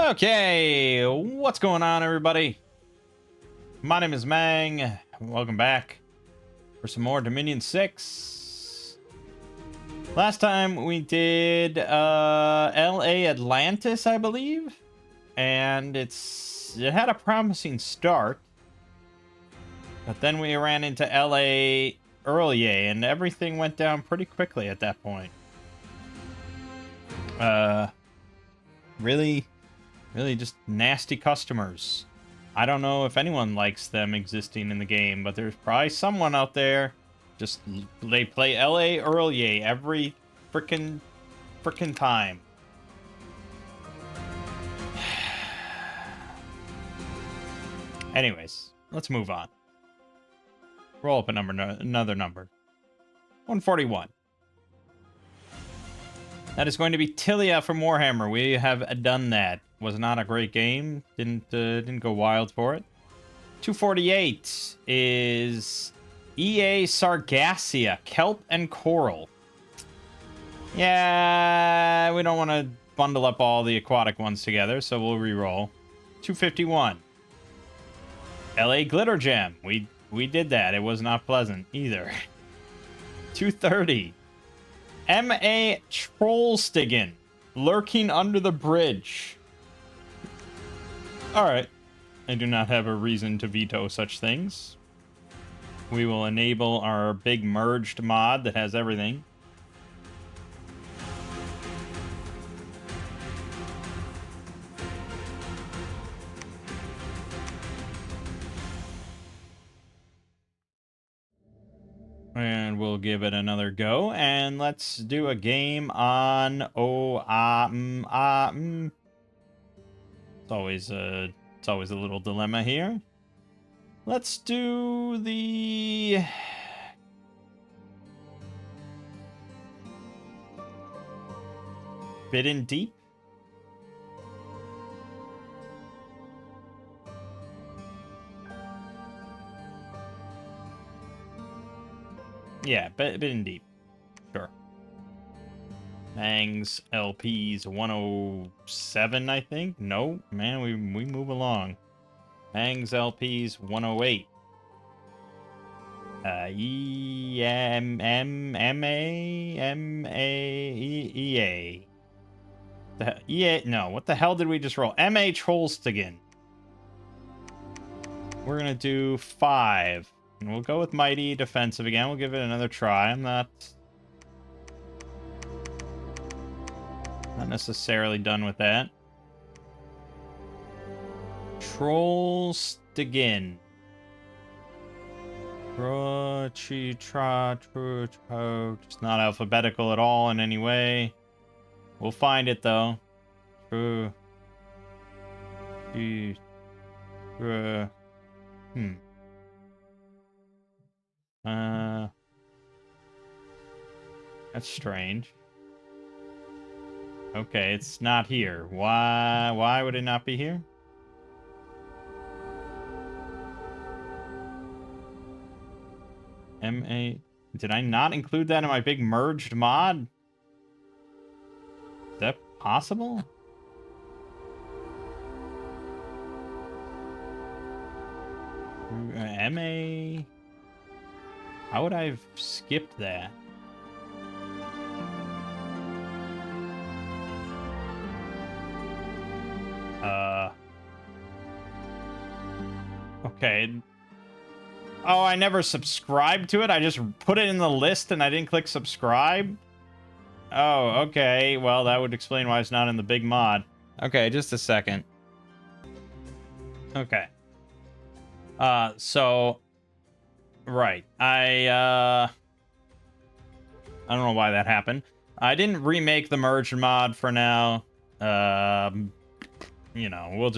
Okay, what's going on, everybody? My name is Mangg. Welcome back for some more Dominion 6. Last time we did LA Atlantis, I believe, and it had a promising start, but then we ran into LA early, and everything went down pretty quickly at that point. Really just nasty customers. I don't know if anyone likes them existing in the game, but there's probably someone out there. Just they play LA early every frickin' time. Anyways, let's move on. Roll up another number. 141. That is going to be Tilia from Warhammer. We have done that. Was not a great game. Didn't go wild for it. 248 is EA Sargassia, Kelp and Coral. Yeah, we don't want to bundle up all the aquatic ones together, so we'll re-roll. 251. LA Glitter Gem. We did that. It was not pleasant either. 230. MA Trollstigen, Lurking Under the Bridge. Alright. I do not have a reason to veto such things. We will enable our big merged mod that has everything. And we'll give it another go, and let's do a game on It's always a little dilemma here. Let's do the Bit in Deep. Yeah, bit in Deep. Sure. Mangg's LP's 107, I think. No, man, we move along. Mangg's LP's 108. EA. EA. No, what the hell did we just roll? MA Trollstigen. We're gonna do 5. And we'll go with Mighty Defensive again. We'll give it another try. I'm not necessarily done with that. Trollstigen. It's not alphabetical at all in any way. We'll find it though. That's strange. Okay, it's not here. Why would it not be here? MA. Did I not include that in my big merged mod? Is that possible? MA. How would I have skipped that? Okay. Oh, I never subscribed to it. I just put it in the list and I didn't click subscribe. Oh, okay. Well, that would explain why it's not in the big mod. Okay, just a second. Okay. So right. I don't know why that happened. I didn't remake the merged mod for now. You know,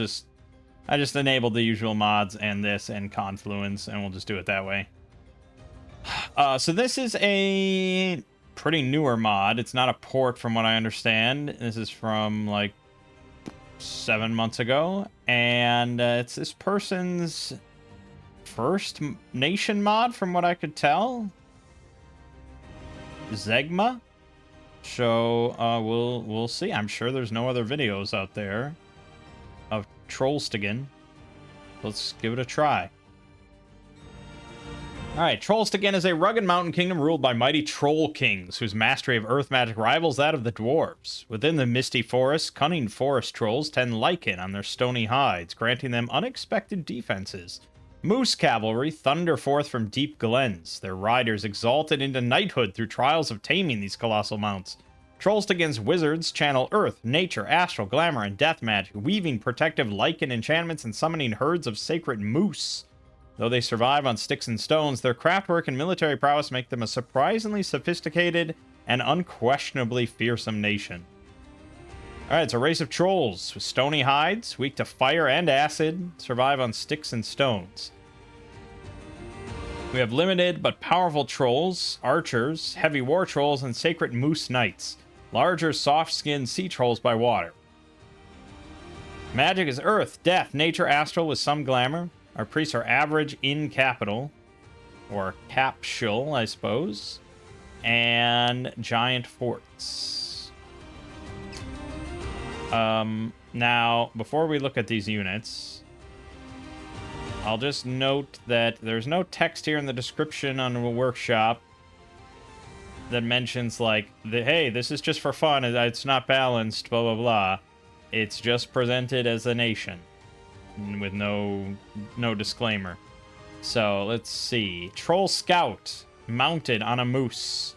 I just enabled the usual mods and this and Confluence, and we'll just do it that way. So this is a pretty newer mod. It's not a port from what I understand. This is from like 7 months ago, and it's this person's first nation mod from what I could tell. Zegma. So we'll see. I'm sure there's no other videos out there. of Trollstigen. Let's give it a try. Alright, Trollstigen is a rugged mountain kingdom ruled by mighty troll kings, whose mastery of earth magic rivals that of the dwarves. Within the misty forest, cunning forest trolls tend lichen on their stony hides, granting them unexpected defenses. Moose cavalry thunder forth from deep glens, their riders exalted into knighthood through trials of taming these colossal mounts. Trollstigen's wizards channel earth, nature, astral, glamour, and death magic, weaving protective lichen enchantments and summoning herds of sacred moose. Though they survive on sticks and stones, their craftwork and military prowess make them a surprisingly sophisticated and unquestionably fearsome nation. Alright, it's a race of trolls with stony hides, weak to fire and acid, survive on sticks and stones. We have limited but powerful trolls, archers, heavy war trolls, and sacred moose knights. Larger, soft-skinned sea trolls by water. Magic is earth, death, nature, astral with some glamour. Our priests are average in capital, or capsule, I suppose, and giant forts. Now, before we look at these units, I'll just note that there's no text here in the description on the workshop that mentions, like, hey, this is just for fun, it's not balanced, blah, blah, blah. It's just presented as a nation, with no disclaimer. So, let's see. Troll Scout, mounted on a moose.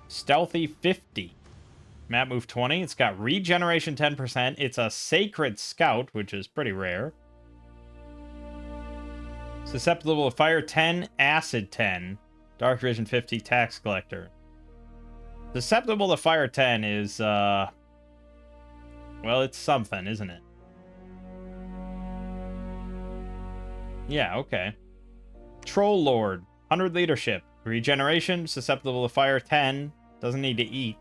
Stealthy 50. Map move 20. It's got regeneration 10%. It's a sacred scout, which is pretty rare. Susceptible to fire 10, acid 10. Dark vision 50, tax collector. Susceptible to fire 10 is, well, it's something, isn't it? Yeah, okay. Troll Lord, 100 leadership. Regeneration, susceptible to fire 10. Doesn't need to eat.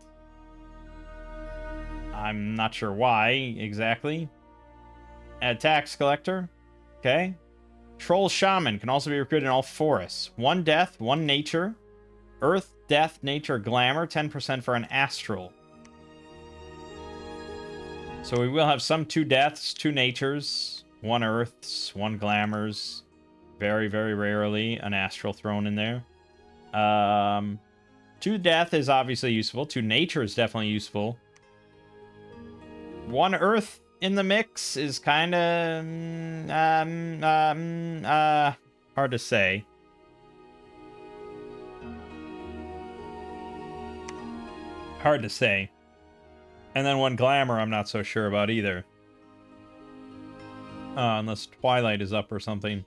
I'm not sure why, exactly. Add tax collector. Okay. Troll Shaman can also be recruited in all forests. 1 death, 1 nature. Earth, death, nature, glamour. 10% for an astral. So we will have some 2 deaths, 2 natures, 1 earths, 1 glamours. Very, very rarely an astral thrown in there. 2 death is obviously useful. 2 nature is definitely useful. 1 earth in the mix is kind of hard to say. Hard to say. And then 1 glamour I'm not so sure about either. Unless Twilight is up or something.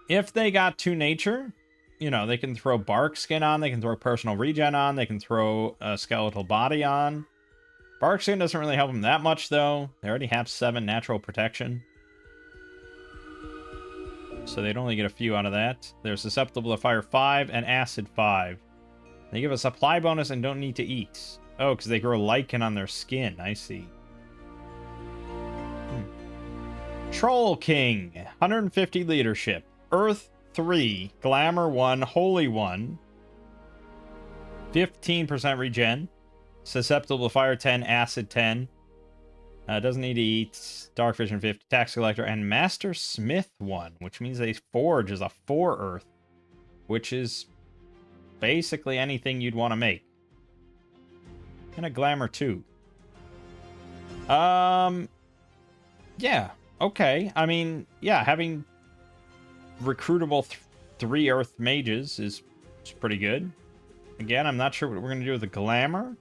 If they got 2 nature, you know, they can throw bark skin on, they can throw personal regen on, they can throw a skeletal body on. Bark skin doesn't really help them that much, though. They already have 7 natural protection. So they'd only get a few out of that. They're susceptible to fire 5 and acid 5. They give a supply bonus and don't need to eat. Oh, because they grow lichen on their skin. I see. Troll King, 150 leadership. Earth 3, Glamour 1, Holy 1. 15% regen. Susceptible to fire 10, acid 10. Doesn't need to eat. Dark vision 50, tax collector, and Master Smith 1, which means a forge is a 4 earth, which is basically anything you'd want to make. And a glamour 2. Yeah, okay. I mean, yeah, having recruitable 3 earth mages is pretty good. Again, I'm not sure what we're going to do with the glamour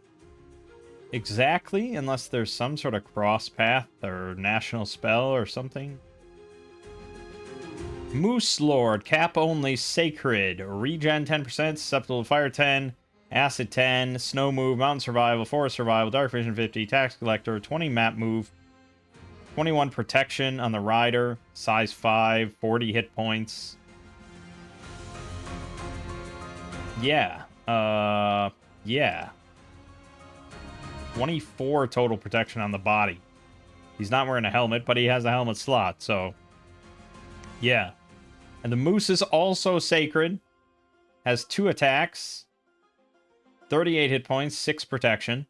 exactly, unless there's some sort of cross path or national spell or something. Moose Lord, cap only, sacred, regen 10%, susceptible to fire 10, acid 10, snow move, mountain survival, forest survival, dark vision 50, tax collector, 20 map move, 21 protection on the rider, size 5, 40 hit points. Yeah. Yeah. 24 total protection on the body. He's not wearing a helmet, but he has a helmet slot, so yeah. And the moose is also sacred. Has 2 attacks, 38 hit points, 6 protection.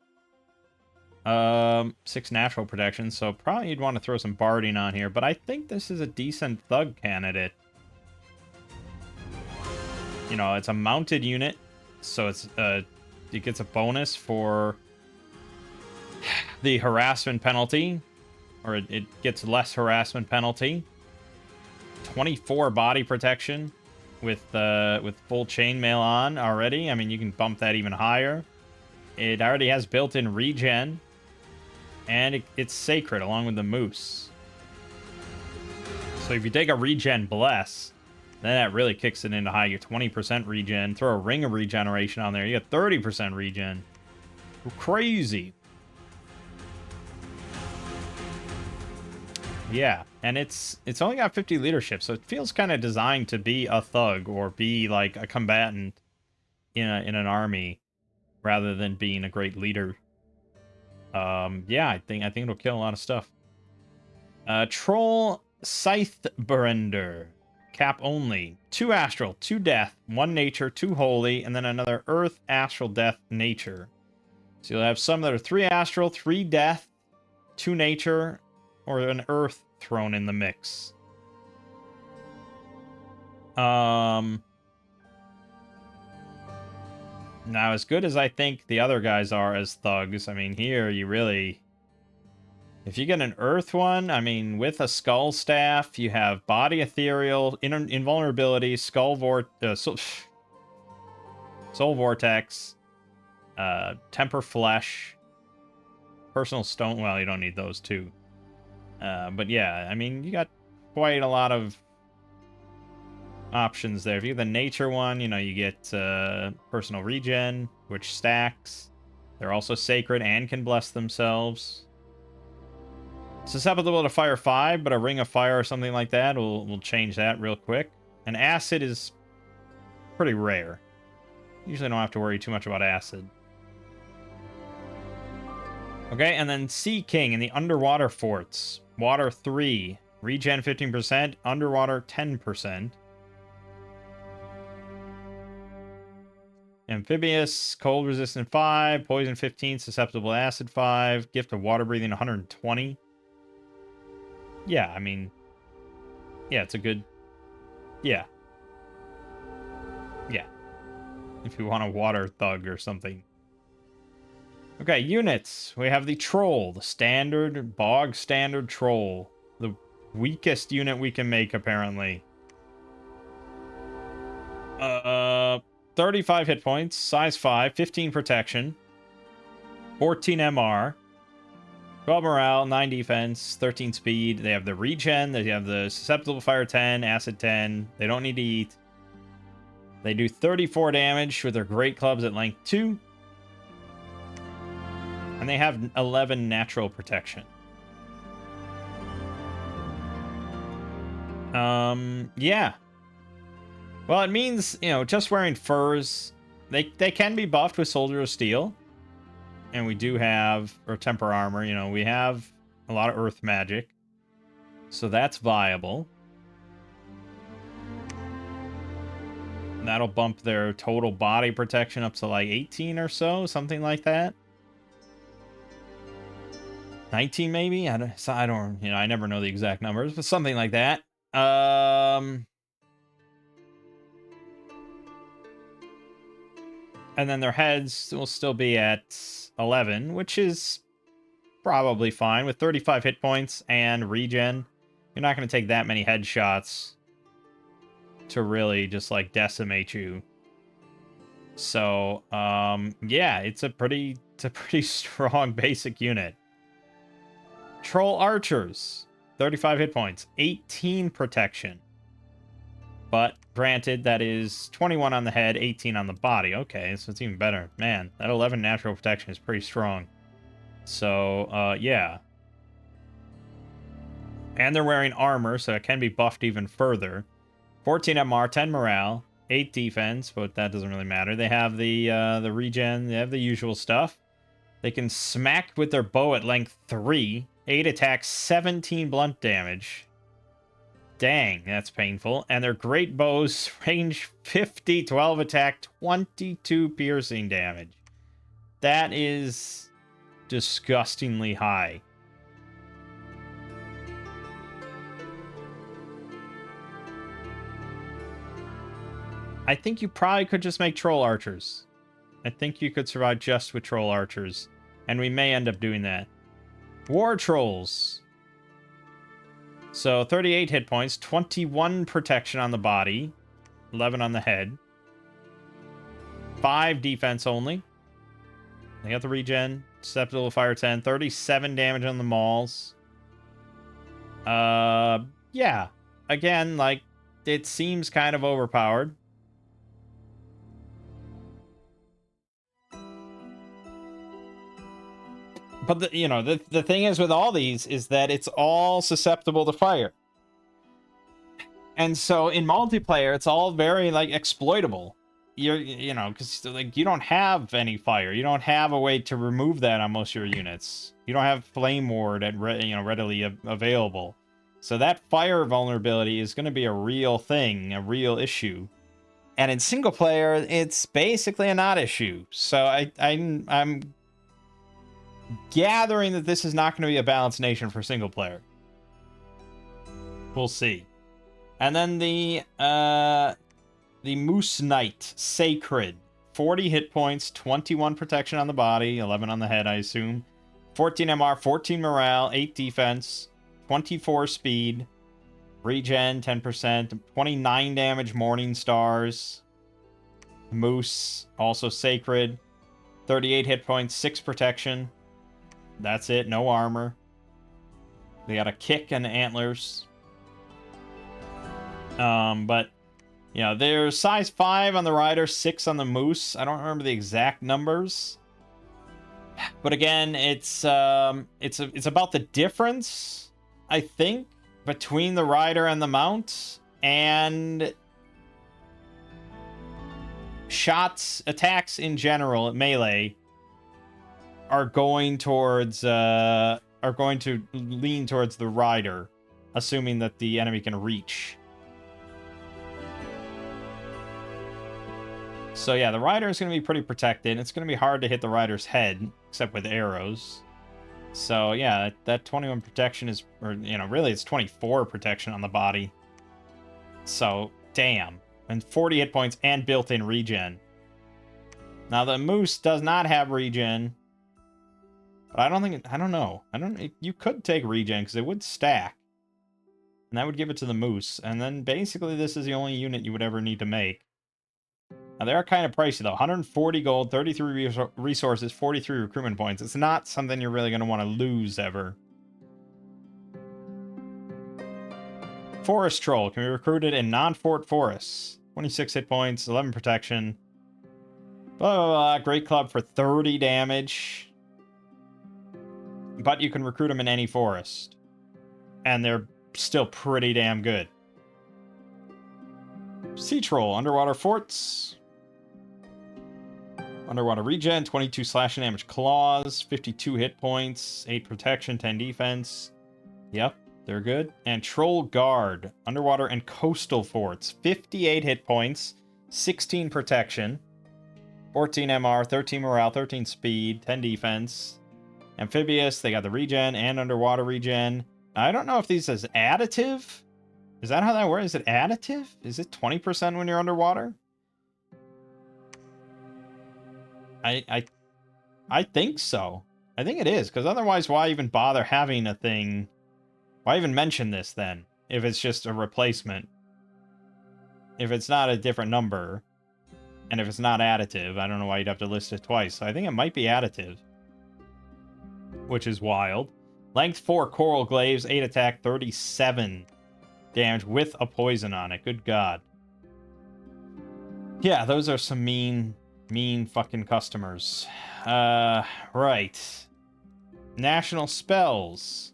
6 natural protection, so probably you'd want to throw some barding on here, but I think this is a decent thug candidate. You know, it's a mounted unit, so it's it gets a bonus for the harassment penalty, or it gets less harassment penalty. 24 body protection with full chainmail on already. I mean, you can bump that even higher. It already has built-in regen, and it's sacred along with the moose. So if you take a regen bless, then that really kicks it into high. You get 20% regen. Throw a ring of regeneration on there, you get 30% regen. Crazy. Yeah, and it's only got 50 leadership, so it feels kind of designed to be a thug or be like a combatant in an army, rather than being a great leader. Yeah, I think it'll kill a lot of stuff. Troll Scythebrender. Cap only. 2 astral, 2 death, 1 nature, 2 holy, and then another earth, astral, death, nature. So you'll have some that are 3 astral, 3 death, 2 nature, or an earth thrown in the mix. Now, as good as I think the other guys are as thugs, I mean, here you really... If you get an earth one, I mean, with a skull staff, you have body ethereal, invulnerability, soul vortex, temper flesh, personal stone. Well, you don't need those too. But yeah, I mean, you got quite a lot of options there. If you get the nature one, you know, you get personal regen, which stacks. They're also sacred and can bless themselves. Susceptible to fire 5, but a ring of fire or something like that will change that real quick. And acid is pretty rare. Usually don't have to worry too much about acid. Okay, and then Sea King in the underwater forts. Water 3, regen 15%, underwater 10%. Amphibious, cold resistant 5, poison 15, susceptible to acid 5, gift of water breathing 120. Yeah, I mean, yeah, it's a good, yeah. Yeah. If you want a water thug or something. Okay, units. We have the Troll, the standard, bog standard Troll. The weakest unit we can make, apparently. 35 hit points, size 5, 15 protection, 14 MR. 12 morale, 9 defense, 13 speed. They have the regen. They have the susceptible fire 10, acid 10. They don't need to eat. They do 34 damage with their great clubs at length 2. And they have 11 natural protection. Yeah. Well, it means, you know, just wearing furs. They can be buffed with Soldier of Steel. And we do have, or temper armor, you know, we have a lot of earth magic. So that's viable. That'll bump their total body protection up to like 18 or so, something like that. 19 maybe? I don't, you know, I never know the exact numbers, but something like that. And then their heads will still be at 11, which is probably fine with 35 hit points and regen. You're not going to take that many headshots to really just like decimate you. So, yeah, it's a pretty strong basic unit. Troll Archers, 35 hit points, 18 protection. But granted, that is 21 on the head, 18 on the body. Okay, so it's even better. Man, that 11 natural protection is pretty strong. So, yeah. And they're wearing armor, so it can be buffed even further. 14 MR, 10 morale, 8 defense, but that doesn't really matter. They have the regen, they have the usual stuff. They can smack with their bow at length 3, 8 attacks, 17 blunt damage. Dang, that's painful. And their great bows range 50, 12 attack, 22 piercing damage. That is disgustingly high. I think you probably could just make troll archers. I think you could survive just with troll archers. And we may end up doing that. War trolls. So 38 hit points, 21 protection on the body, 11 on the head. 5 defense only. They got the regen. Susceptible to fire 10. 37 damage on the mauls. Yeah. Again, like, it seems kind of overpowered. But, the thing is with all these is that it's all susceptible to fire. And so in multiplayer, it's all very, like, exploitable. Because, like, you don't have any fire. You don't have a way to remove that on most of your units. You don't have Flame Ward readily available. So that fire vulnerability is going to be a real thing, a real issue. And in single player, it's basically a not issue. So I'm gathering that this is not going to be a balanced nation for single player. We'll see. And then the Moose Knight, Sacred. 40 hit points, 21 protection on the body, 11 on the head, I assume. 14 MR, 14 morale, 8 defense, 24 speed, regen 10%, 29 damage, Morning Stars. Moose, also Sacred. 38 hit points, 6 protection. That's it, no armor. They got a kick and antlers. But there's size 5 on the rider, 6 on the moose. I don't remember the exact numbers. But again, it's about the difference, I think, between the rider and the mount, and attacks in general at melee are going to lean towards the rider, assuming that the enemy can reach. So yeah, the rider is going to be pretty protected. It's going to be hard to hit the rider's head, except with arrows. So yeah, that 21 protection is, really it's 24 protection on the body. So, damn. And 40 hit points and built-in regen. Now the moose does not have regen. But I don't know. You could take regen because it would stack. And that would give it to the moose. And then basically this is the only unit you would ever need to make. Now, they are kind of pricey, though. 140 gold, 33 resources, 43 recruitment points. It's not something you're really going to want to lose, ever. Forest Troll can be recruited in non-fort forests. 26 hit points, 11 protection. Blah, blah, blah. Great club for 30 damage. But you can recruit them in any forest. And they're still pretty damn good. Sea Troll, underwater forts. Underwater regen, 22 slashing damage claws, 52 hit points, 8 protection, 10 defense. Yep, they're good. And Troll Guard, underwater and coastal forts, 58 hit points, 16 protection, 14 MR, 13 morale, 13 speed, 10 defense. Amphibious, they got the regen and underwater regen. I don't know if these is additive. Is that how that works? Is it additive? Is it 20% when you're underwater? I think so. I think it is, because otherwise why even bother having a thing? Why even mention this then, if it's just a replacement? If it's not a different number, and if it's not additive, I don't know why you'd have to list it twice. So I think it might be additive. Which is wild. Length 4, Coral Glaives, 8 attack, 37 damage with a poison on it. Good God. Yeah, those are some mean fucking customers. Right. National spells.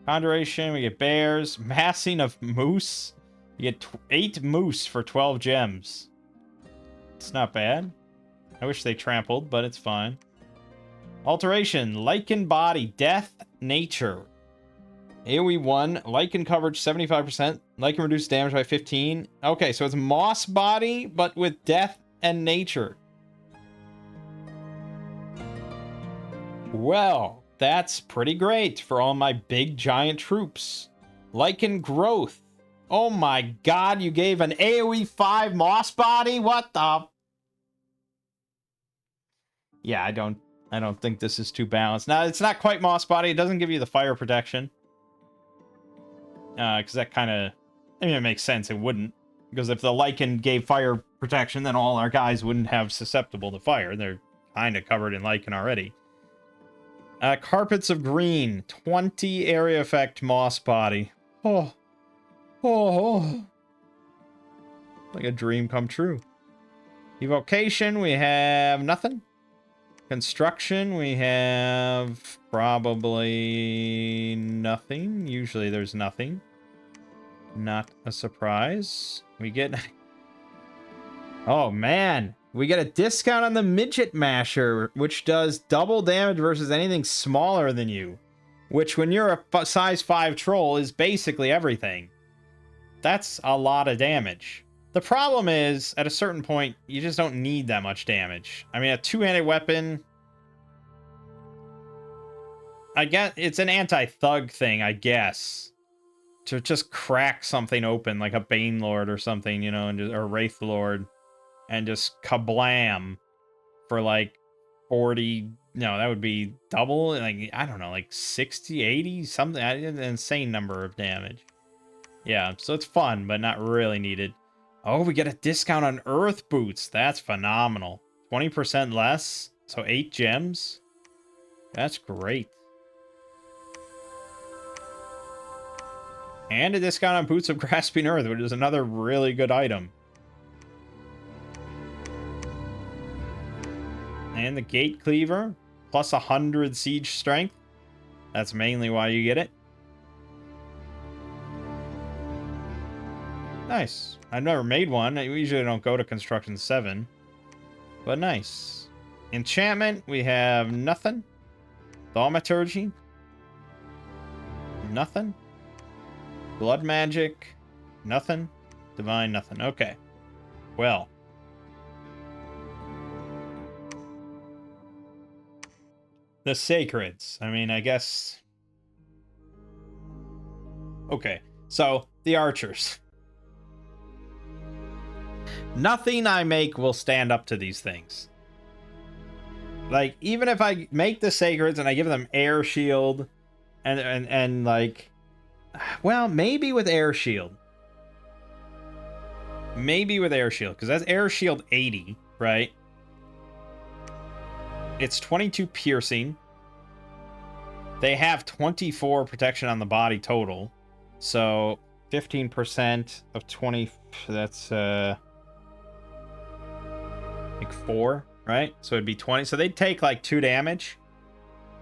Conjuration, we get bears. Massing of moose. You get 8 moose for 12 gems. It's not bad. I wish they trampled, but it's fine. Alteration, lichen body, death, nature. AoE 1, lichen coverage 75%, lichen reduced damage by 15. Okay, so it's moss body, but with death and nature. Well, that's pretty great for all my big giant troops. Lichen growth. Oh my god, you gave an AoE 5 moss body? What the? Yeah, I don't think this is too balanced. Now, it's not quite moss body. It doesn't give you the fire protection. Because that kind of... I mean, it makes sense. It wouldn't. Because if the lichen gave fire protection, then all our guys wouldn't have susceptible to fire. They're kind of covered in lichen already. Carpets of green. 20 area effect moss body. Oh. Oh. Like a dream come true. Evocation, we have nothing. Construction, we have probably nothing. Usually there's nothing. Not a surprise. We get... Oh, man. We get a discount on the Midget Masher, which does double damage versus anything smaller than you. Which, when you're a size 5 troll, is basically everything. That's a lot of damage. The problem is, at a certain point, you just don't need that much damage. I mean, a two-handed weapon... I guess it's an anti-thug thing, I guess. To just crack something open, like a Bane Lord or something, you know, and just, or Wraith Lord, and just kablam for like 40... No, that would be double, like, I don't know, like 60, 80, something, an insane number of damage. Yeah, so it's fun, but not really needed. Oh, we get a discount on Earth Boots. That's phenomenal. 20% less, so 8 gems. That's great. And a discount on Boots of Grasping Earth, which is another really good item. And the Gate Cleaver, plus 100 siege strength. That's mainly why you get it. Nice. I've never made one. I usually don't go to Construction 7. But nice. Enchantment, we have nothing. Thaumaturgy. Nothing. Blood magic. Nothing. Divine, nothing. Okay. Well. The Sacreds. I mean, I guess... Okay. So, the Archers. Nothing I make will stand up to these things. Like, even if I make the Sacreds and I give them Air Shield and like... Well, maybe with Air Shield. Maybe with Air Shield, because that's Air Shield 80, right? It's 22 piercing. They have 24 protection on the body total. So, 15% of 20... That's, like 4, right? So it'd be 20. So they'd take like 2 damage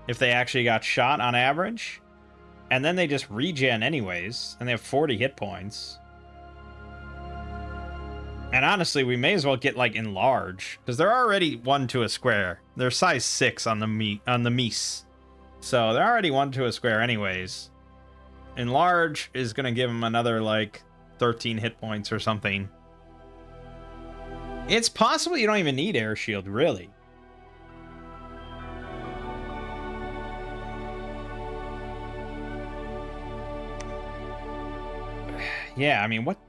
if they actually got shot on average. And then they just regen anyways, and they have 40 hit points. And honestly, we may as well get like enlarge, because they're already 1 to a square. They're size 6 on the Mies. So they're already 1 to a square anyways. Enlarge is gonna give them another like 13 hit points or something. It's possible you don't even need Air Shield, really. Yeah, I mean, what...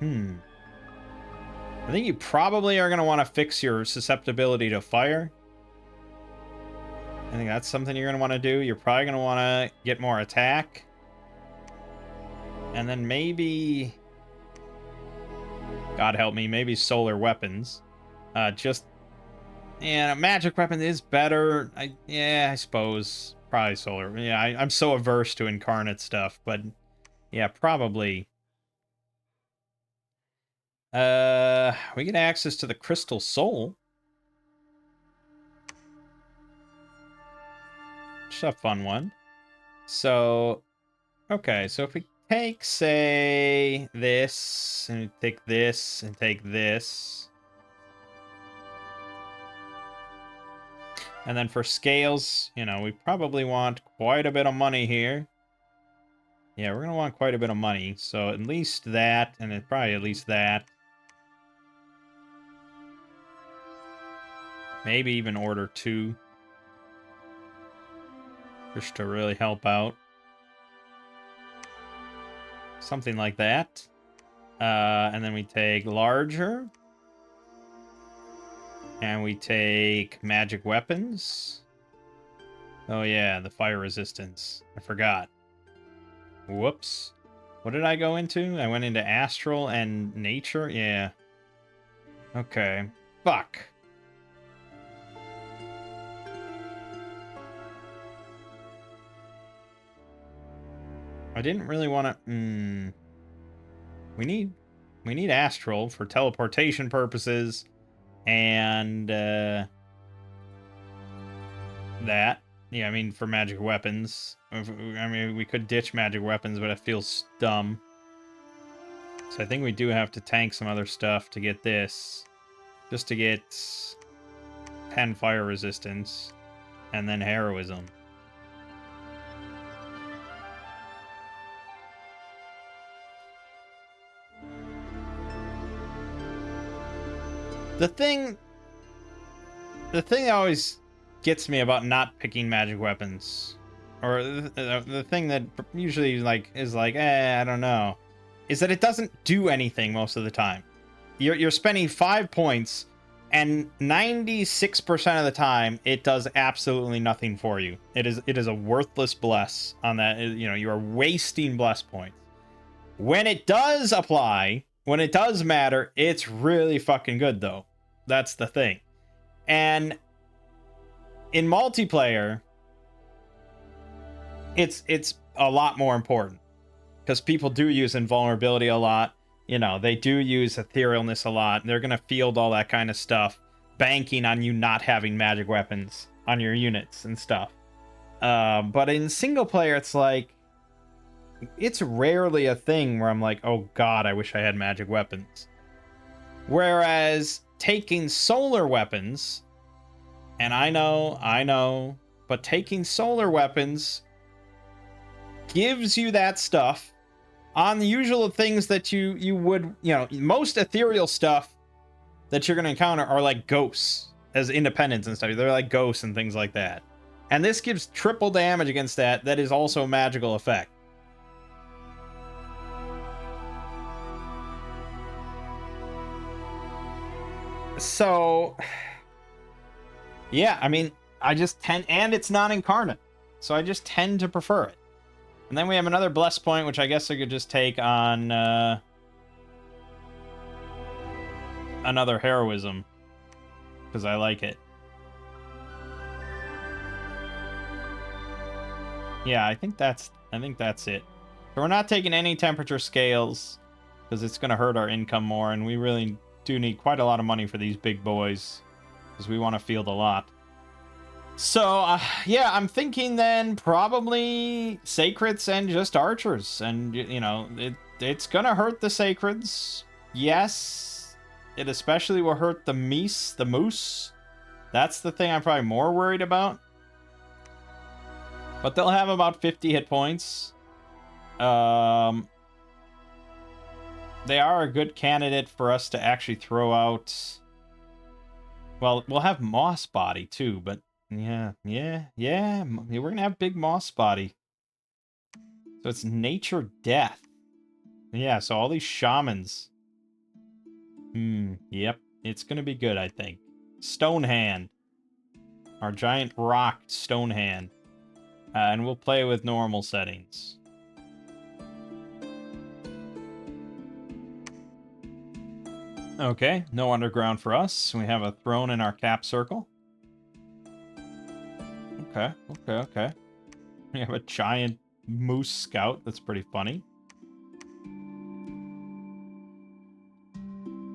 I think you probably are going to want to fix your susceptibility to fire. I think that's something you're going to want to do. You're probably going to want to get more attack. And then maybe... God help me, maybe solar weapons. Just... Yeah, a magic weapon is better. I suppose. Probably solar. Yeah, I'm so averse to incarnate stuff, but... Yeah, probably... we get access to the Crystal Soul. Just a fun one. So, okay, so if we take, say, this, and take this, and take this. And then for scales, you know, we probably want quite a bit of money here. Yeah, we're going to want quite a bit of money. So at least that, and then probably at least that. Maybe even order 2. just to really help out. Something like that. And then we take larger. And we take magic weapons. Oh yeah, the fire resistance. I forgot. Whoops. What did I go into? I went into astral and nature? Yeah. Okay. Fuck. I didn't really want to... We need astral for teleportation purposes. And, that. Yeah, I mean, for magic weapons. I mean, we could ditch magic weapons, but it feels dumb. So I think we do have to tank some other stuff to get this. Just to get 10 fire resistance. And then heroism. The thing that always gets me about not picking magic weapons, or the thing that usually is like, I don't know, is that it doesn't do anything most of the time. You're spending 5 points, and 96% of the time it does absolutely nothing for you. It is a worthless bless on that. You know, you are wasting bless points. When it does apply, when it does matter, it's really fucking good though. That's the thing. And in multiplayer, it's a lot more important because people do use invulnerability a lot. You know, they do use etherealness a lot. They're going to field all that kind of stuff, banking on you not having magic weapons on your units and stuff. But in single player, it's like, it's rarely a thing where I'm like, oh god, I wish I had magic weapons. Whereas taking solar weapons, and I know, but taking solar weapons gives you that stuff on the usual things that you would, you know, most ethereal stuff that you're going to encounter are like ghosts as independents and stuff. They're like ghosts and things like that. And this gives triple damage against that is also a magical effect. So, yeah, I mean, I just tend, and it's non-incarnate, so I just tend to prefer it. And then we have another bless point, which I guess I could just take on another heroism, because I like it. Yeah, I think that's it. So we're not taking any temperature scales, because it's going to hurt our income more, and we really do need quite a lot of money for these big boys, because we want to field a lot. So, yeah, I'm thinking then probably Sacreds and just Archers. And, you know, it's gonna hurt the Sacreds. Yes, it especially will hurt the Moose. That's the thing I'm probably more worried about. But they'll have about 50 hit points. They are a good candidate for us to actually throw out. Well, we'll have Moss Body too, but yeah. We're gonna have big Moss Body. So it's nature death. Yeah, so all these shamans. Yep. It's gonna be good, I think. Stone Hand. Our giant rock Stone Hand. And we'll play with normal settings. Okay, no underground for us. We have a throne in our cap circle. Okay. We have a giant moose scout. That's pretty funny.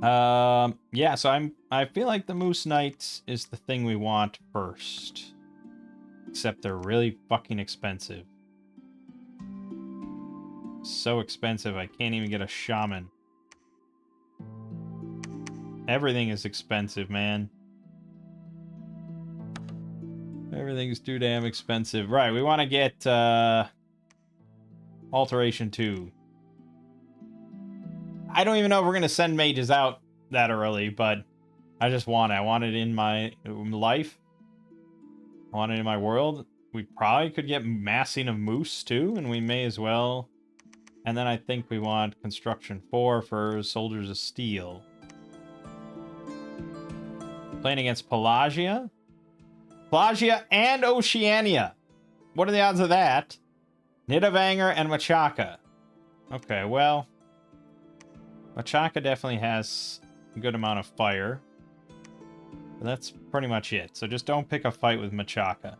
Yeah, so I feel like the Moose Knight is the thing we want first. Except they're really fucking expensive. So expensive, I can't even get a shaman. Everything is expensive, man. Everything's too damn expensive. Right, we want to get, Alteration 2. I don't even know if we're going to send mages out that early, but I just want it. I want it in my life. I want it in my world. we probably could get massing of moose too, and we may as well. And then I think we want construction 4 for soldiers of steel. Playing against Pelagia. Pelagia and Oceania. What are the odds of that? Nidavanger and Machaka. Okay, well, Machaka definitely has a good amount of fire. But that's pretty much it. So just don't pick a fight with Machaka.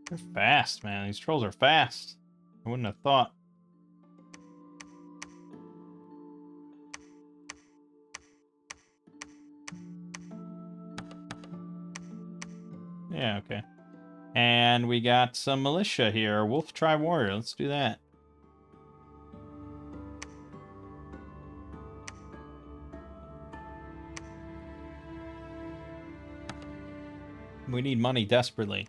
They're fast, man. These trolls are fast. I wouldn't have thought. Yeah, okay. And we got some militia here. Wolf Tribe Warrior. Let's do that. We need money desperately.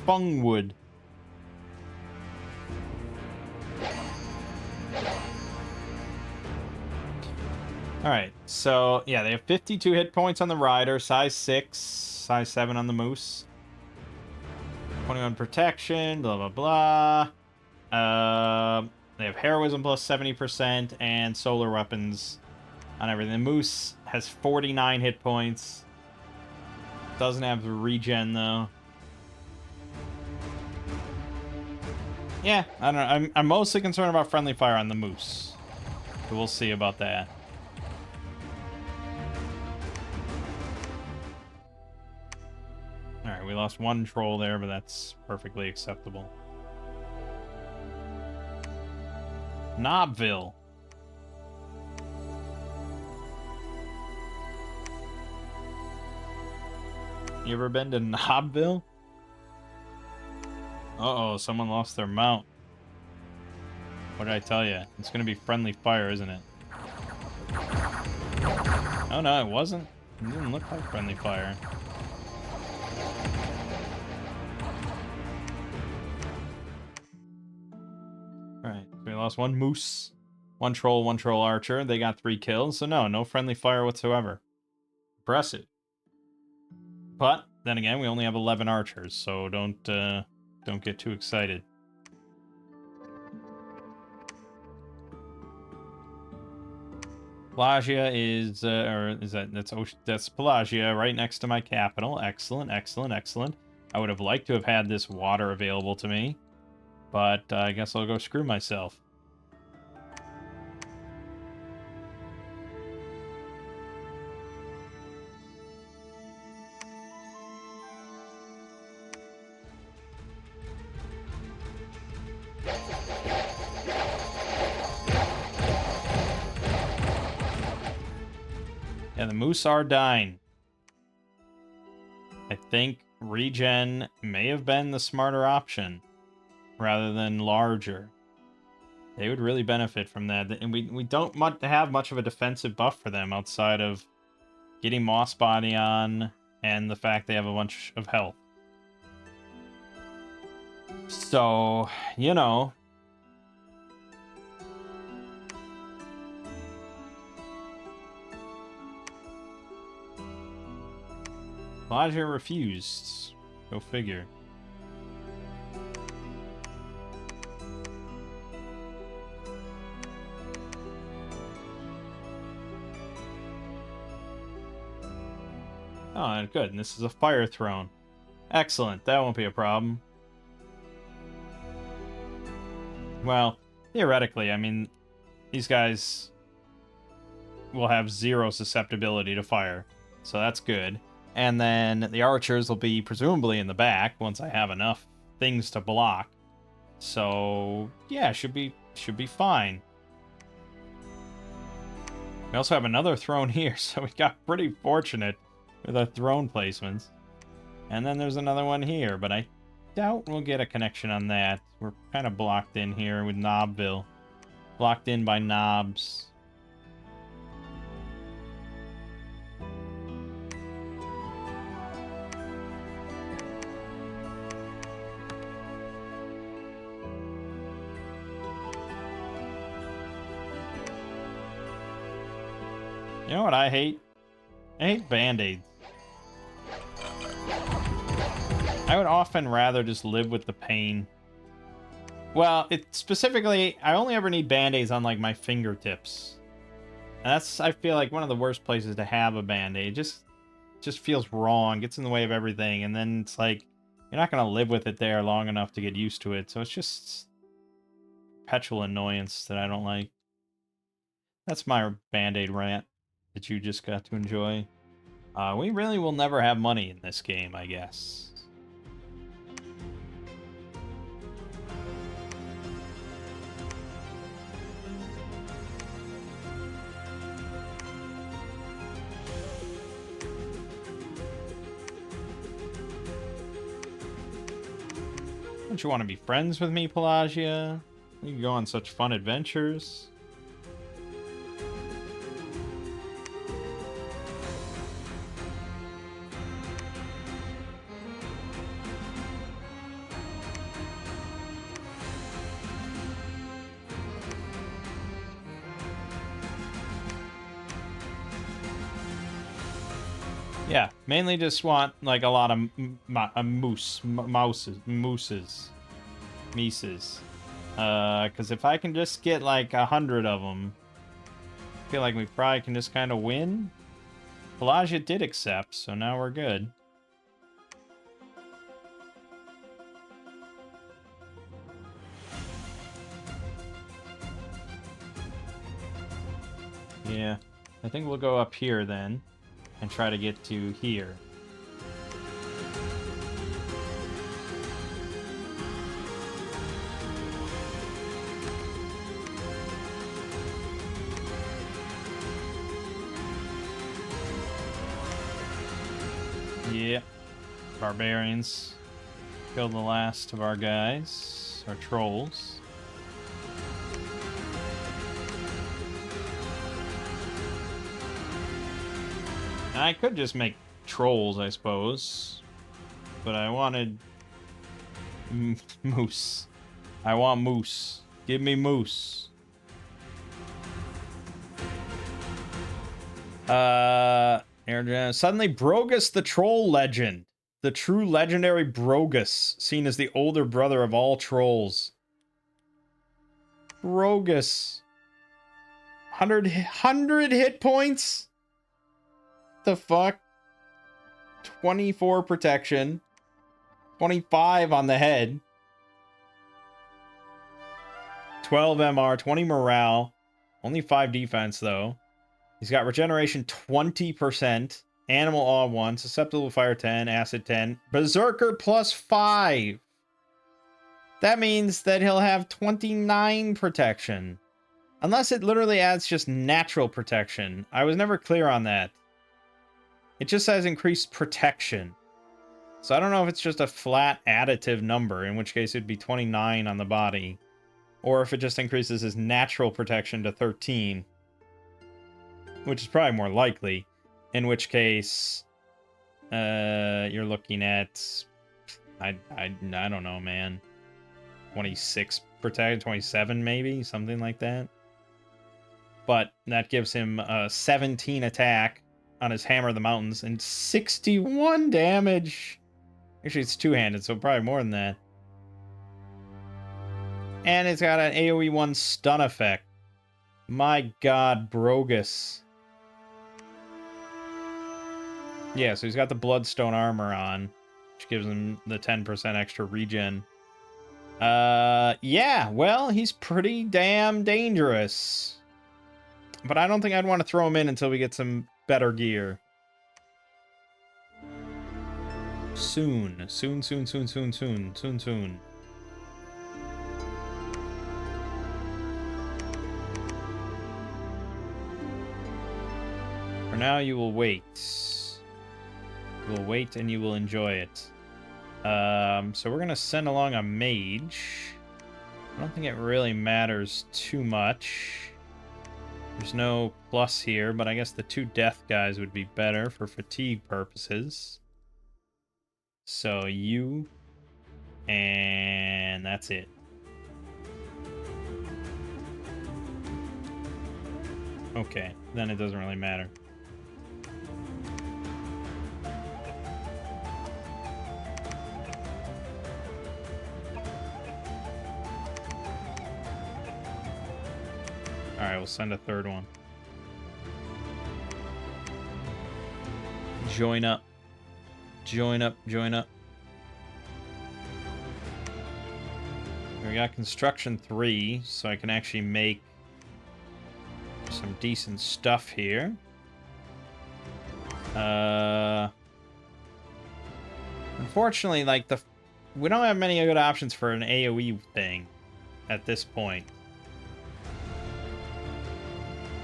Fungwood. Alright, so yeah, they have 52 hit points on the rider, size 6, size 7 on the moose. 21 protection, blah blah blah. They have heroism plus 70% and solar weapons on everything. The moose has 49 hit points. Doesn't have the regen though. Yeah, I don't know. I'm mostly concerned about friendly fire on the moose. So we'll see about that. Alright, we lost one troll there, but that's perfectly acceptable. Knobville. You ever been to Knobville? Uh-oh, someone lost their mount. What did I tell you? It's gonna be friendly fire, isn't it? Oh no, it wasn't. It didn't look like friendly fire. Alright, so we lost one moose, one troll archer. They got 3 kills, so no friendly fire whatsoever. Impressive. But, then again, we only have 11 archers, so don't get too excited. Pelagia is, that's Pelagia right next to my capital. Excellent, excellent, excellent. I would have liked to have had this water available to me, but I guess I'll go screw myself. Yeah, the moose are dying. I think regen may have been the smarter option rather than larger. They would really benefit from that. And we don't have much of a defensive buff for them outside of getting Moss Body on and the fact they have a bunch of health. So, you know. Elijah refused. Go figure. Oh, good. And this is a fire throne. Excellent. That won't be a problem. Well, theoretically, I mean, these guys will have 0 susceptibility to fire. So that's good. And then the archers will be presumably in the back once I have enough things to block. So, yeah, should be fine. We also have another throne here, so we got pretty fortunate with our throne placements. And then there's another one here, but I doubt we'll get a connection on that. We're kind of blocked in here with Knobville. blocked in by knobs. You know what I hate? I hate Band-Aids. I would often rather just live with the pain. Well, specifically, I only ever need Band-Aids on, like, my fingertips. And that's, I feel like, one of the worst places to have a Band-Aid. Just feels wrong, gets in the way of everything, and then it's like, you're not going to live with it there long enough to get used to it. So it's just perpetual annoyance that I don't like. That's my Band-Aid rant that you just got to enjoy. We really will never have money in this game, I guess. Don't you want to be friends with me, Pelagia? You can go on such fun adventures. Yeah, mainly just want, like, a lot of mooses. Because if I can just get, like, 100 of them, I feel like we probably can just kind of win. Pelagia did accept, so now we're good. Yeah, I think we'll go up here then, and try to get to here. Yeah, barbarians. Killed the last of our guys, our trolls. I could just make trolls, I suppose. But I wanted... moose. I want moose. Give me moose. Suddenly Brogus the Troll Legend. The true legendary Brogus, seen as the older brother of all trolls. Brogus. 100 hit points? The fuck? 24 protection. 25 on the head. 12 MR, 20 morale. Only 5 defense, though. He's got regeneration 20%. Animal Awe 1. Susceptible to Fire 10. Acid 10. Berserker plus 5. That means that he'll have 29 protection. Unless it literally adds just natural protection. I was never clear on that. It just says increased protection. So I don't know if it's just a flat additive number, in which case it'd be 29 on the body. Or if it just increases his natural protection to 13. Which is probably more likely. In which case, you're looking at... I don't know, man. 26 protection, 27 maybe? Something like that. But that gives him 17 attack on his Hammer of the Mountains and 61 damage. Actually, it's two-handed, so probably more than that. And it's got an AoE 1 stun effect. My god, Brogus. Yeah, so he's got the Bloodstone armor on, which gives him the 10% extra regen. Yeah, well, he's pretty damn dangerous. But I don't think I'd want to throw him in until we get some better gear. Soon. Soon. For now, you will wait. You will wait and you will enjoy it. So we're going to send along a mage. I don't think it really matters too much. There's no plus here, but I guess the 2 death guys would be better for fatigue purposes. So you, and that's it. Okay, then it doesn't really matter. Alright, we'll send a 3rd one. Join up. Join up, join up. We got construction 3, so I can actually make some decent stuff here. Unfortunately, like we don't have many good options for an AoE thing at this point.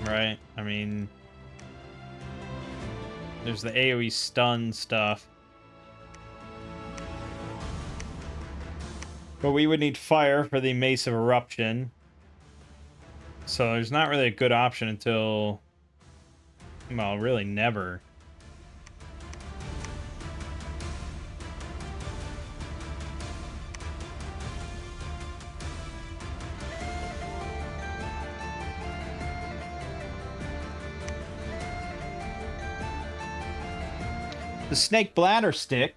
Right? I mean, there's the AoE stun stuff. But we would need fire for the Mace of Eruption. So there's not really a good option until, well, really never. The Snake Bladder Stick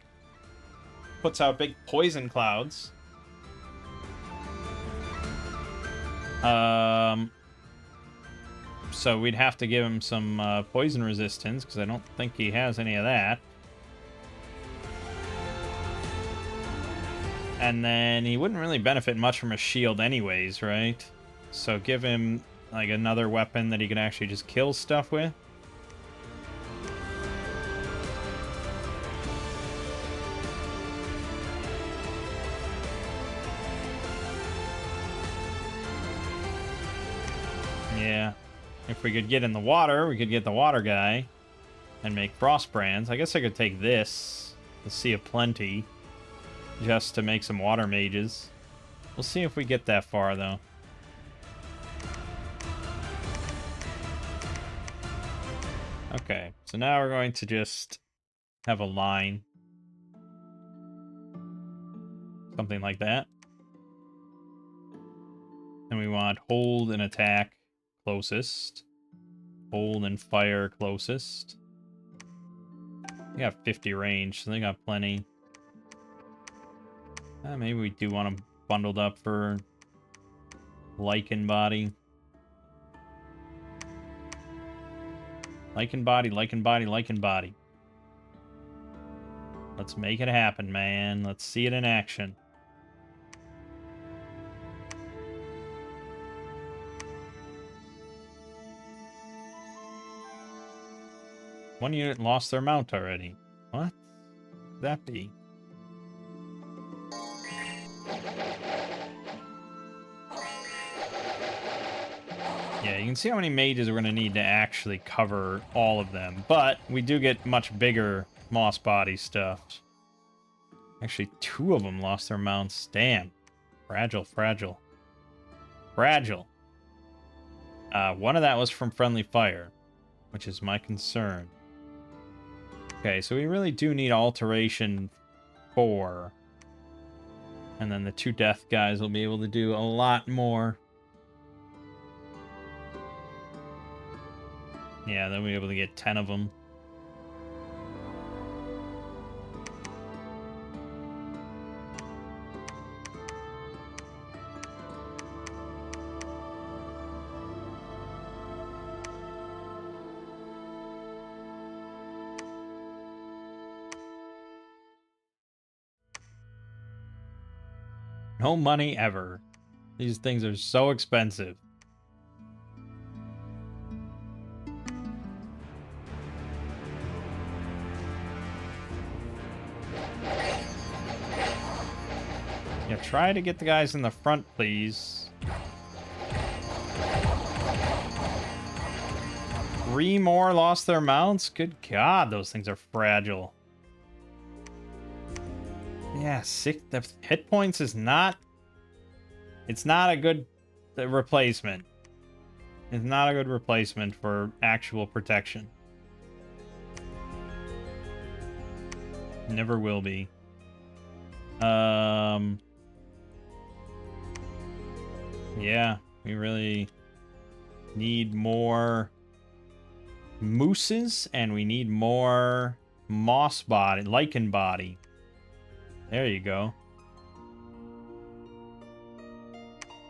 puts out big poison clouds. So we'd have to give him some poison resistance, because I don't think he has any of that. And then he wouldn't really benefit much from a shield anyways, right? So give him, like, another weapon that he can actually just kill stuff with. Yeah. If we could get in the water, we could get the water guy and make frost brands. I guess I could take this, the Sea of Plenty, just to make some water mages. We'll see if we get that far, though. Okay, so now we're going to just have a line. Something like that. And we want hold and attack closest. Hold and fire closest. They got 50 range, so they got plenty. Maybe we do want them bundled up for Lichen Body. Lichen Body, Lichen Body, Lichen Body. Let's make it happen, man. Let's see it in action. One unit lost their mount already. What could that be? Yeah, you can see how many mages we're going to need to actually cover all of them. But we do get much bigger moss body stuff. Actually, 2 of them lost their mounts. Damn. Fragile, fragile. Fragile. One of that was from friendly fire, which is my concern. Okay, so we really do need alteration 4. And then the 2 death guys will be able to do a lot more. Yeah, they'll be able to get 10 of them. No money ever. These things are so expensive. Yeah, try to get the guys in the front, please. 3 more lost their mounts? Good God, those things are fragile. Yeah, the hit points is not It's not a good replacement. It's not a good replacement for actual protection. Never will be. Yeah, we really need more mooses, and we need more moss body, lichen body. There you go.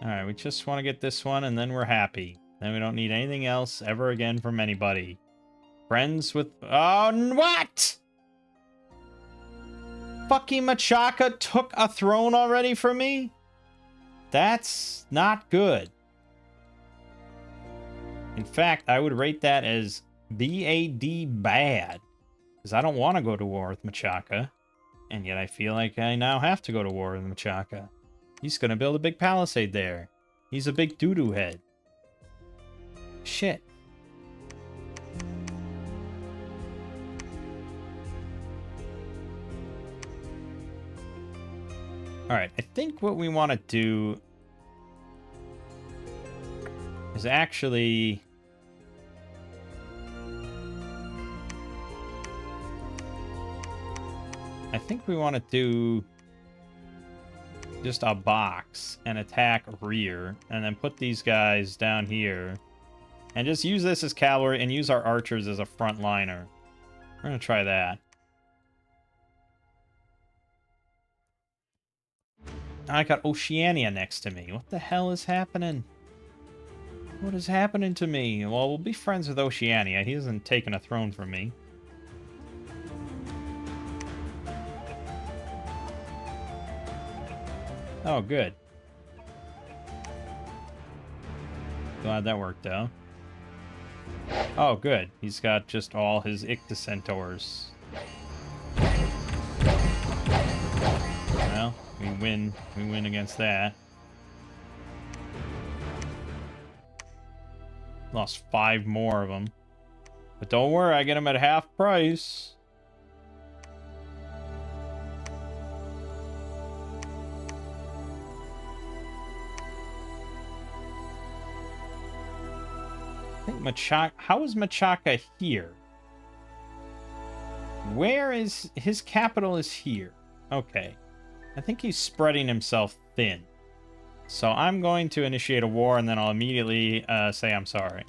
Alright, we just want to get this one, and then we're happy. Then we don't need anything else ever again from anybody. Friends with... Oh, what?! Fucking Machaka took a throne already from me? That's not good. In fact, I would rate that as BAD bad. Because I don't want to go to war with Machaka. And yet I feel like I now have to go to war with Machaka. He's going to build a big palisade there. He's a big doo-doo head. Shit. Alright, I think what we want to do is actually... I think we want to do just a box and attack rear, and then put these guys down here, and just use this as cavalry and use our archers as a frontliner. We're going to try that. I got Oceania next to me. What the hell is happening? What is happening to me? Well, we'll be friends with Oceania. He hasn't taken a throne from me. Oh, good. Glad that worked out. Oh, good. He's got just all his Ictocentaurs. Well, we win. We win against that. Lost 5 more of them. But don't worry, I get them at half price. I think Machaka... How is Machaka here? Where is... His capital is here. Okay. I think he's spreading himself thin. So I'm going to initiate a war, and then I'll immediately say I'm sorry.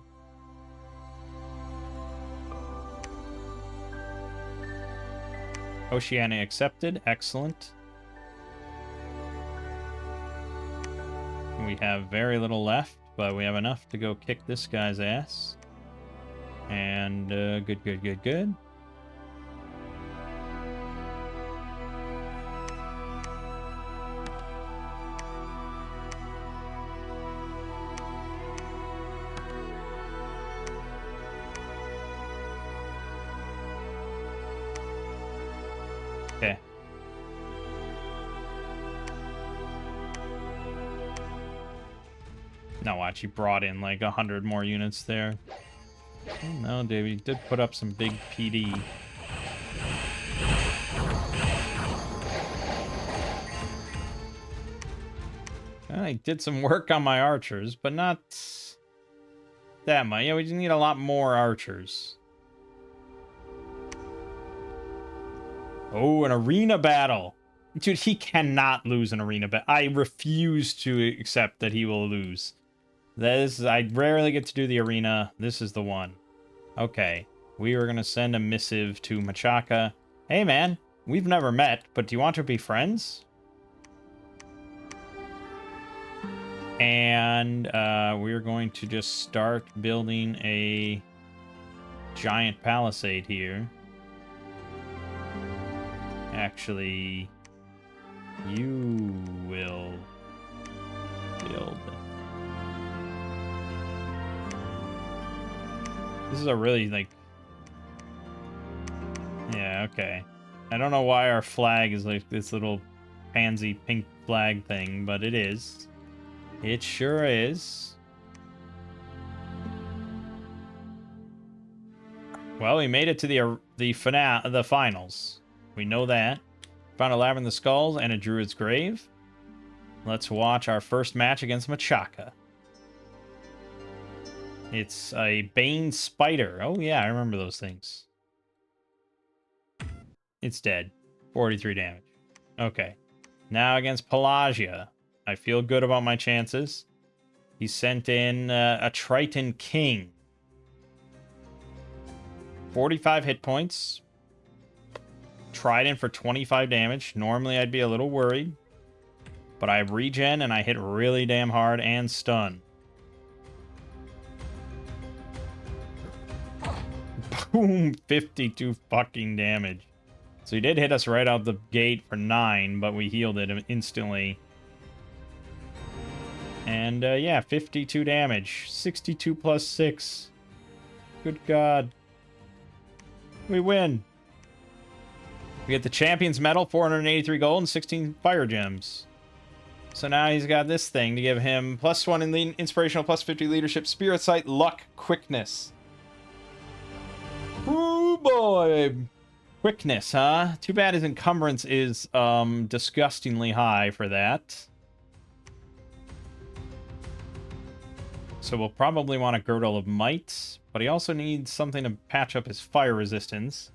Oceania accepted. Excellent. We have very little left, but we have enough to go kick this guy's ass. And good, good, good, good. Okay. Now watch, he brought in like 100 more units there. Oh, no, dude, he did put up some big PD. I did some work on my archers, but not that much. Yeah, we just need a lot more archers. Oh, an arena battle. Dude, he cannot lose an arena battle. I refuse to accept that he will lose. I rarely get to do the arena. This is the one. Okay. We are going to send a missive to Machaka. Hey, man. We've never met, but do you want to be friends? And we're going to just start building a giant palisade here. Actually, you will build it. This is a really, like... Yeah, okay. I don't know why our flag is like this little pansy pink flag thing, but it is. It sure is. Well, we made it to the finals. We know that. Found a labyrinth of skulls and a druid's grave. let's watch our first match against Machaka. It's a Bane Spider. Oh, yeah, I remember those things. It's dead. 43 damage. Okay. Now against Pelagia. I feel good about my chances. He sent in a Triton King. 45 hit points. Trident for 25 damage. Normally I'd be a little worried. But I have regen and I hit really damn hard and stun. Boom! 52 fucking damage. So he did hit us right out the gate for 9, but we healed it instantly. And yeah, 52 damage. 62 plus 6. Good God. We win. We get the Champion's Medal, 483 gold, and 16 fire gems. So now he's got this thing to give him +1 in the inspirational, +50 leadership, spirit sight, luck, quickness. Ooh boy. Quickness, huh? Too bad his encumbrance is disgustingly high for that. So we'll probably want a Girdle of Might, but he also needs something to patch up his fire resistance.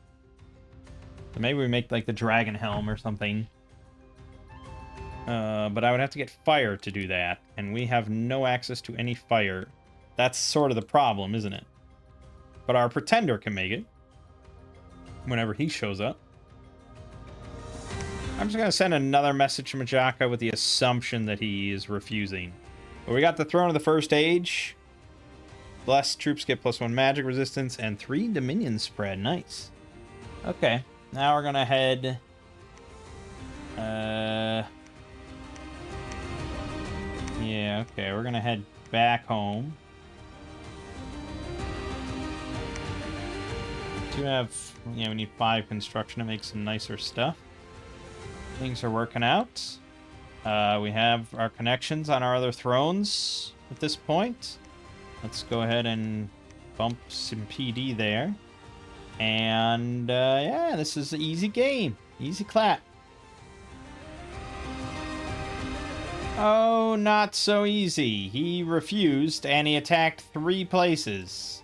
So maybe we make like the Dragon Helm or something. But I would have to get fire to do that, and we have no access to any fire. That's sort of the problem, isn't it? But our Pretender can make it whenever he shows up. I'm just going to send another message to Machaka with the assumption that he is refusing. But we got the Throne of the First Age. Blessed troops get +1 magic resistance and 3 Dominion spread. Nice. Okay, now we're going to head... Yeah, okay, we're going to head back home. We have... Yeah, we need 5 construction to make some nicer stuff. Things are working out. We have our connections on our other thrones at this point. Let's go ahead and bump some PD there. And, yeah, this is an easy game. Easy clap. Oh, not so easy. He refused, and he attacked 3 places.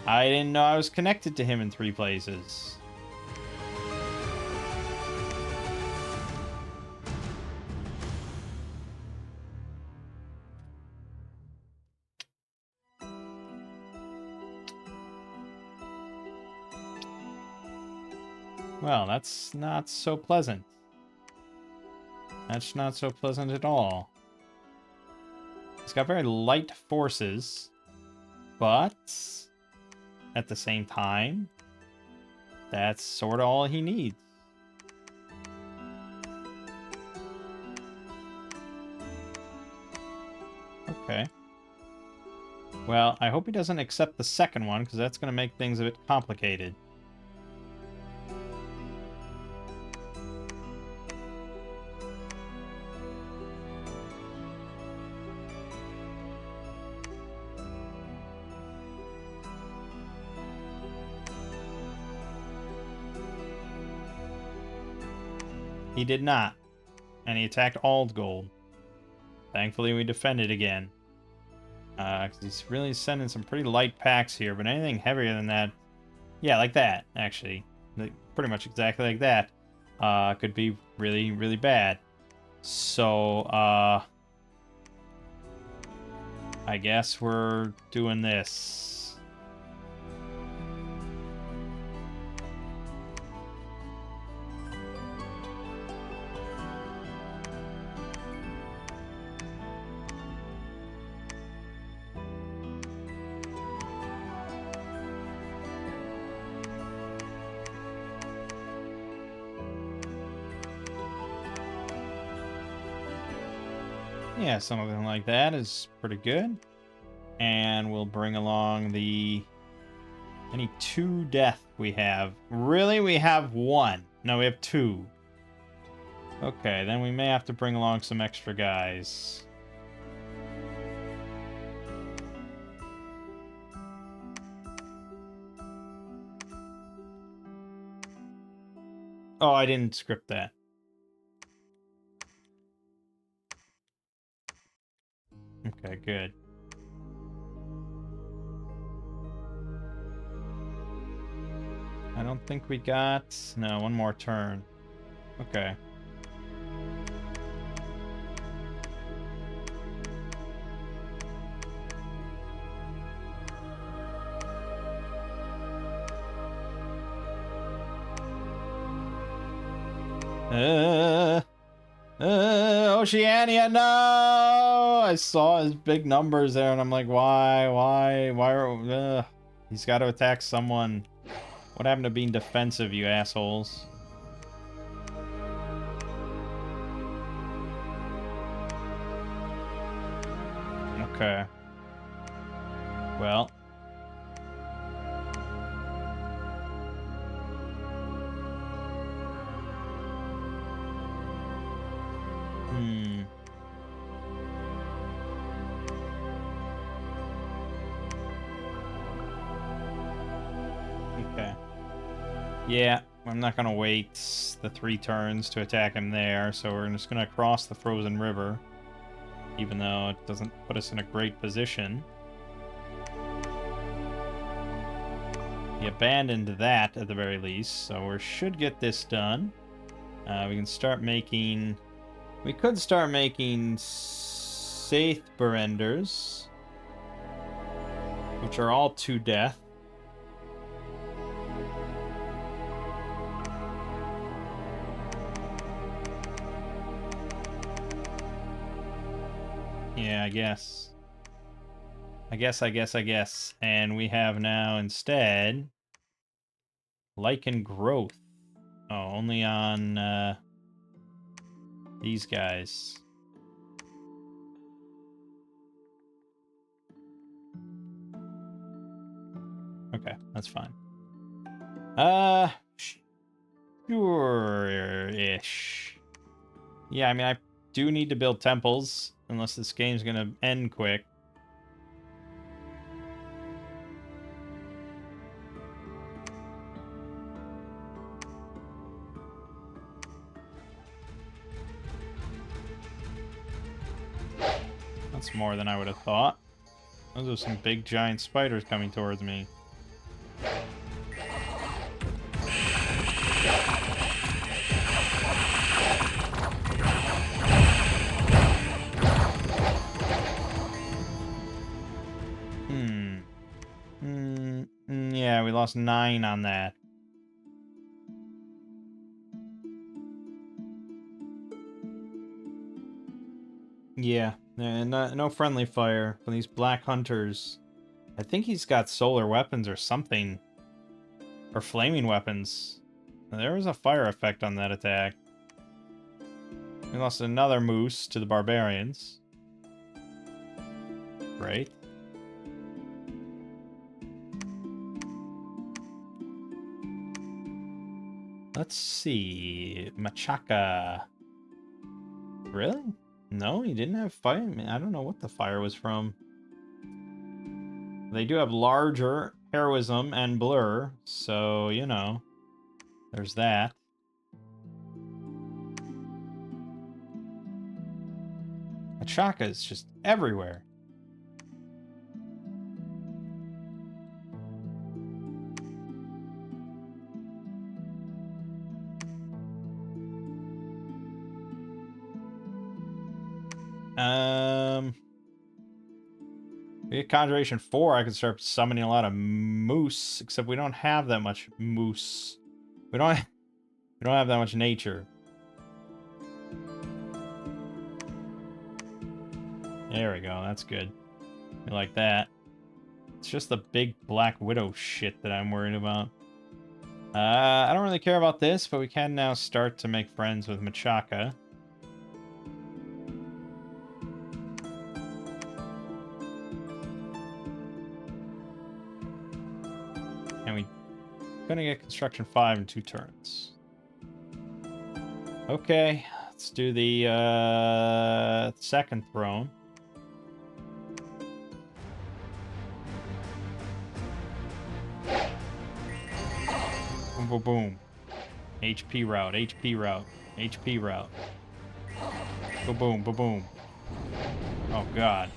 I didn't know I was connected to him in 3 places. Well, that's not so pleasant. That's not so pleasant at all. He's got very light forces, but at the same time, that's sort of all he needs. Okay. Well, I hope he doesn't accept the second one, because that's going to make things a bit complicated. He did not. And he attacked Aldgold. Thankfully, we defended again. Because he's really sending some pretty light packs here, but anything heavier than that... Yeah, like that, actually. Pretty much exactly like that. Could be really, really bad. So, I guess we're doing this. Yeah, something like that is pretty good. And we'll bring along the... Any 2 death we have. Really? We have 1. No, we have 2. Okay, then we may have to bring along some extra guys. Oh, I didn't script that. good. I don't think we got... No, one more turn. Okay. Oceania, no! I saw his big numbers there, and I'm like, why are... he's got to attack someone. What happened to being defensive, you assholes? Okay. Well. Okay. Yeah, I'm not gonna wait the 3 turns to attack him there, so we're just gonna cross the frozen river. Even though it doesn't put us in a great position. He abandoned that at the very least, so we should get this done. We can start making... We could start making Saith Berenders, which are all to death. Yeah, I guess. I guess. And we have now instead Lichen Growth. Oh, only on these guys. Okay, that's fine. Sure-ish. Yeah, I mean, I do need to build temples, unless this game's gonna end quick. That's more than I would have thought. Those are some big giant spiders coming towards me. Yeah, we lost 9 on that. Yeah, no friendly fire from these black hunters. I think he's got solar weapons or something. Or flaming weapons. There was a fire effect on that attack. We lost another moose to the barbarians. Great. Let's see. Machaca. Really? No, he didn't have fire. I mean, I don't know what the fire was from. They do have larger heroism and blur, so, you know, there's that. Machaca is just everywhere. We get Conjuration 4, I could start summoning a lot of moose, except we don't have that much moose. We don't have that much nature. There we go, that's good. We like that. It's just the big Black Widow shit that I'm worried about. I don't really care about this, but we can now start to make friends with Machaca. And we're gonna get Construction 5 in 2 turns. Okay, let's do the second throne. Boom, boom, boom. HP route, HP route, HP route. Boom, boom, boom, boom. Oh, God.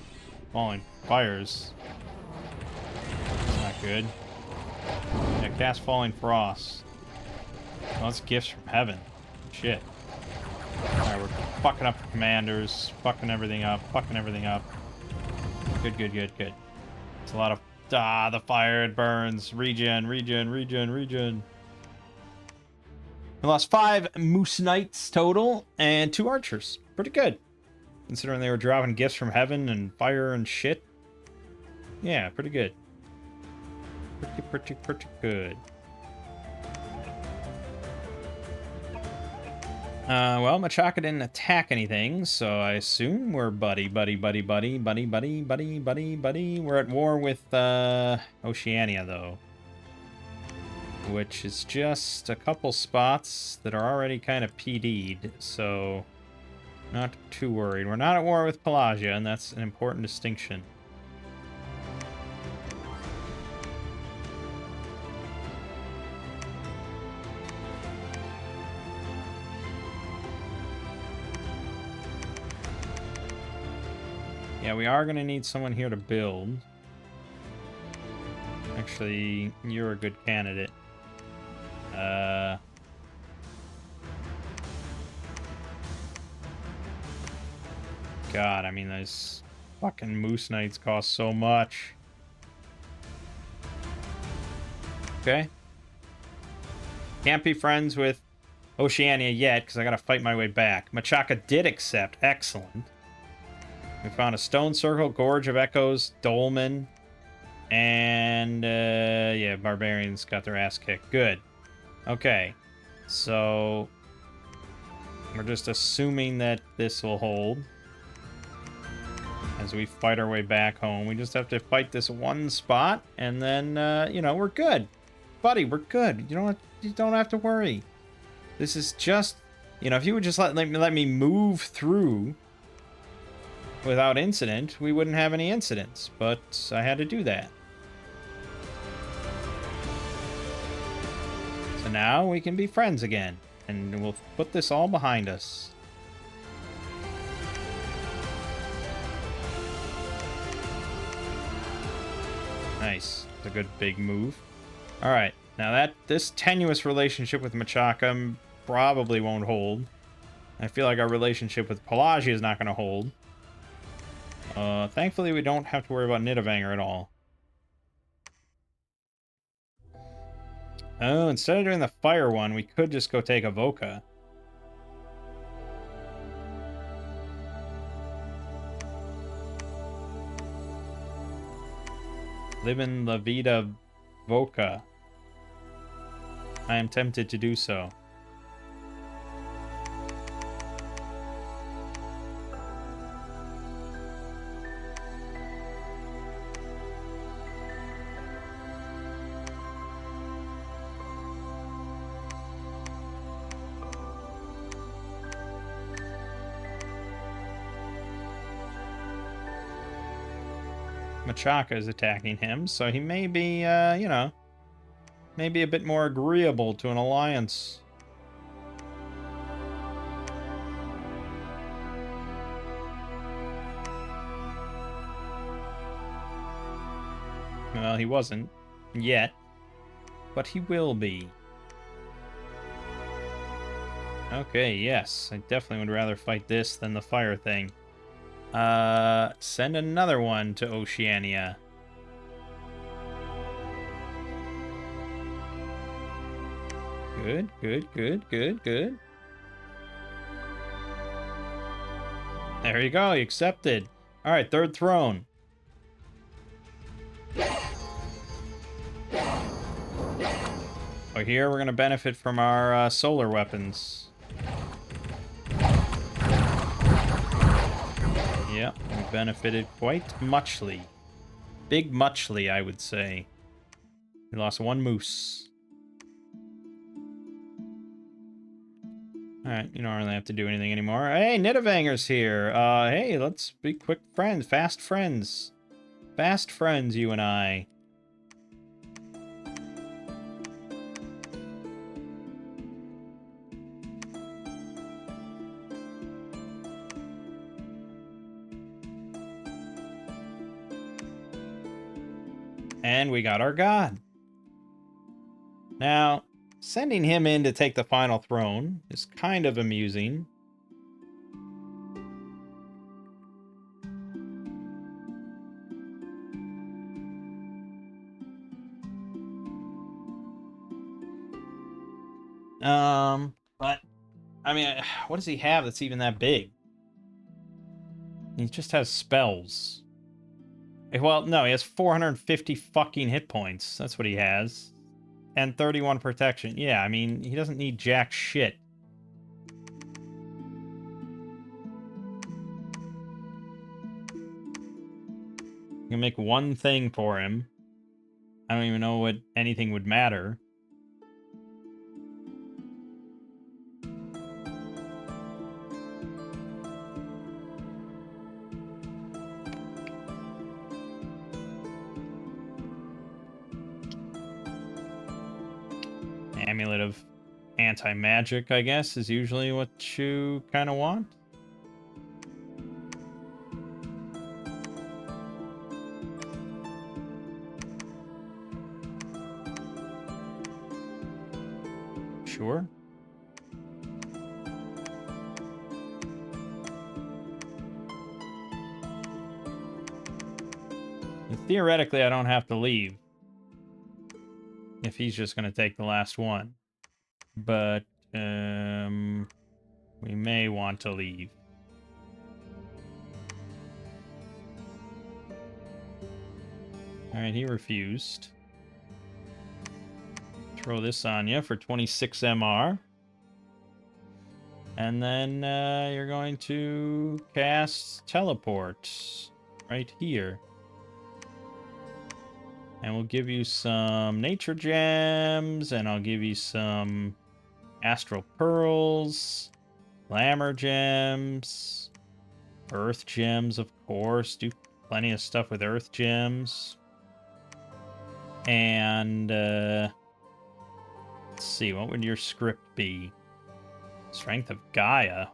Falling fires. That's not good. Yeah, cast Falling Frost. Well, that's gifts from heaven. Shit. Alright, we're fucking up the commanders. Fucking everything up. Fucking everything up. Good, good, good, good. It's a lot of... Ah, the fire, it burns. Regen, regen, regen, regen. We lost 5 Moose Knights total and 2 archers. Pretty good. Considering they were dropping gifts from heaven and fire and shit. Yeah, pretty good. Pretty good. Well, Machaka didn't attack anything, so I assume we're buddy. We're at war with, Oceania, though. Which is just a couple spots that are already kind of PD'd, so not too worried. We're not at war with Pelagia, and that's an important distinction. Yeah, we are going to need someone here to build. Actually, you're a good candidate. God, I mean, those fucking Moose Knights cost so much. Okay. Can't be friends with Oceania yet, because I gotta fight my way back. Machaka did accept. Excellent. We found a Stone Circle, Gorge of Echoes, Dolmen, and, yeah, Barbarians got their ass kicked. Good. Okay. So, we're just assuming that this will hold. As we fight our way back home. We just have to fight this one spot, and then, you know, we're good. Buddy, we're good. You don't have to worry. This is just, you know, if you would just let me move through without incident, we wouldn't have any incidents. But I had to do that. So now we can be friends again, and we'll put this all behind us. Nice. It's a good big move. Alright, now this tenuous relationship with Machaka probably won't hold. I feel like our relationship with Pelagia is not going to hold. Thankfully, we don't have to worry about Nidavellir at all. Oh, instead of doing the fire one, we could just go take Avoca. Living La Vida Voca. I am tempted to do so. Machaka is attacking him, so he may be, you know, maybe a bit more agreeable to an alliance. Well, he wasn't yet, but he will be. Okay, yes, I definitely would rather fight this than the fire thing. Send another one to Oceania. Good, good, good, good, good. There you go, you accepted. Alright, third throne. So here we're going to benefit from our solar weapons. Yep, we benefited quite muchly. Big muchly, I would say. We lost 1 moose. Alright, you don't really have to do anything anymore. Hey, Nidavelir's here. Hey, let's be quick friends. Fast friends. Fast friends, you and I. And we got our god. Now, sending him in to take the final throne is kind of amusing. But, I mean, what does he have that's even that big? He just has spells. Well, no, he has 450 fucking hit points. That's what he has. And 31 protection. Yeah, I mean, he doesn't need jack shit. You can make one thing for him. I don't even know what anything would matter. Amulet of anti-magic, I guess, is usually what you kind of want. Sure. And theoretically, I don't have to leave. If he's just going to take the last one. But, we may want to leave. Alright, he refused. Throw this on you for 26 MR. And then you're going to cast Teleport right here. And we'll give you some Nature Gems, and I'll give you some Astral Pearls, Glamour Gems, Earth Gems, of course. Do plenty of stuff with Earth Gems. And, let's see, what would your script be? Strength of Gaia.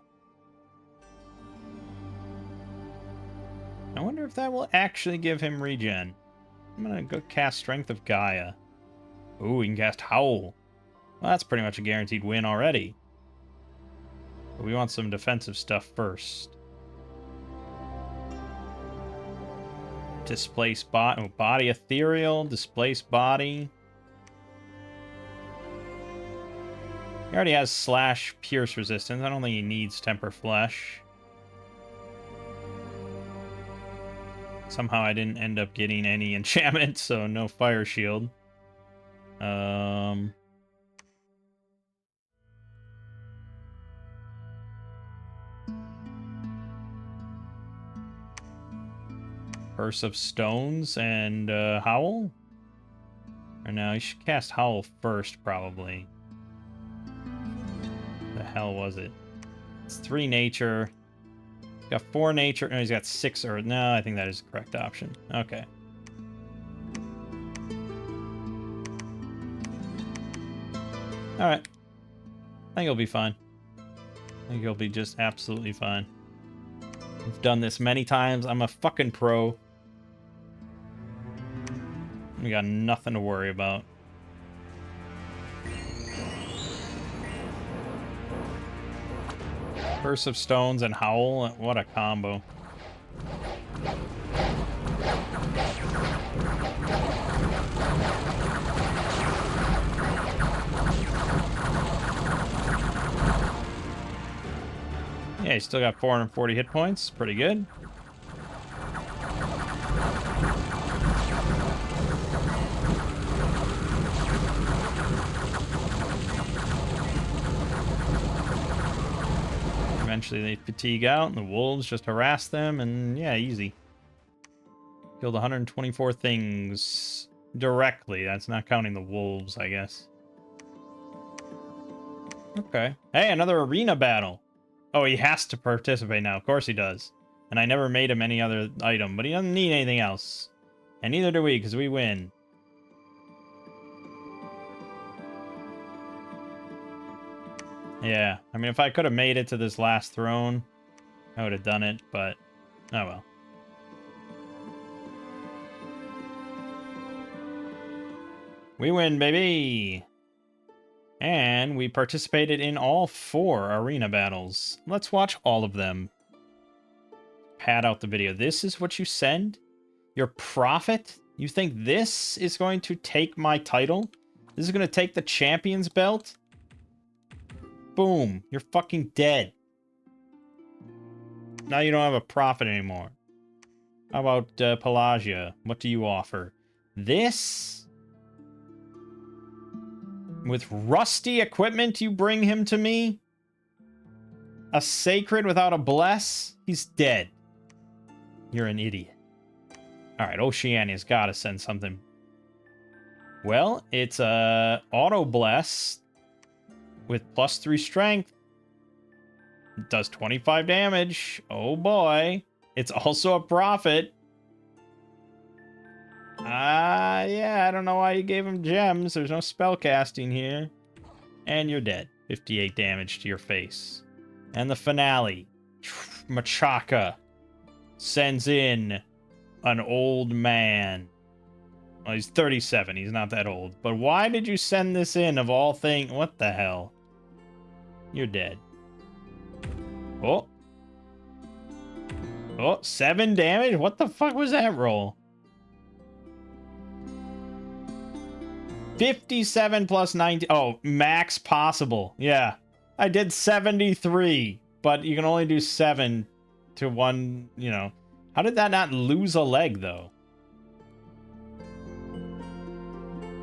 I wonder if that will actually give him regen. I'm gonna go cast Strength of Gaia. Ooh, we can cast Howl. Well, that's pretty much a guaranteed win already. But we want some defensive stuff first. Displace body ethereal, displace body. He already has slash pierce resistance. I don't think he needs temper flesh. Somehow I didn't end up getting any enchantment, so no fire shield. Curse of Stones and Howl? Or no, you should cast Howl first, probably. The hell was it? It's 3 nature. He's got 4 nature. No, he's got 6 earth. No, I think that is the correct option. Okay. Alright. I think he'll be fine. I think he'll be just absolutely fine. I've done this many times. I'm a fucking pro. We got nothing to worry about. Curse of Stones and Howl. What a combo. Yeah, he's still got 440 hit points. Pretty good. Eventually they fatigue out, and the wolves just harass them, and yeah, easy. Killed 124 things directly. That's not counting the wolves, I guess. Okay. Hey, another arena battle. Oh, he has to participate now. Of course he does. And I never made him any other item, but he doesn't need anything else. And neither do we, because we win. Yeah, I mean, if I could have made it to this last throne, I would have done it, but oh well. We win, baby! And we participated in all 4 arena battles. Let's watch all of them. Pad out the video. This is what you send? Your profit? You think this is going to take my title? This is going to take the champion's belt? Boom. You're fucking dead. Now you don't have a profit anymore. How about Pelagia? What do you offer? This? With rusty equipment, you bring him to me? A sacred without a bless? He's dead. You're an idiot. Alright, Oceania's gotta send something. Well, it's a auto bless with +3 strength. It does 25 damage. Oh boy. It's also a profit. Yeah, I don't know why you gave him gems. There's no spell casting here. And you're dead. 58 damage to your face. And the finale. Machaca sends in an old man. Well, he's 37. He's not that old. But why did you send this in of all things? What the hell? You're dead. Oh. Oh, 7 damage? What the fuck was that roll? 57 plus 90. Oh, max possible. Yeah. I did 73, but you can only do 7 to 1, you know. How did that not lose a leg, though?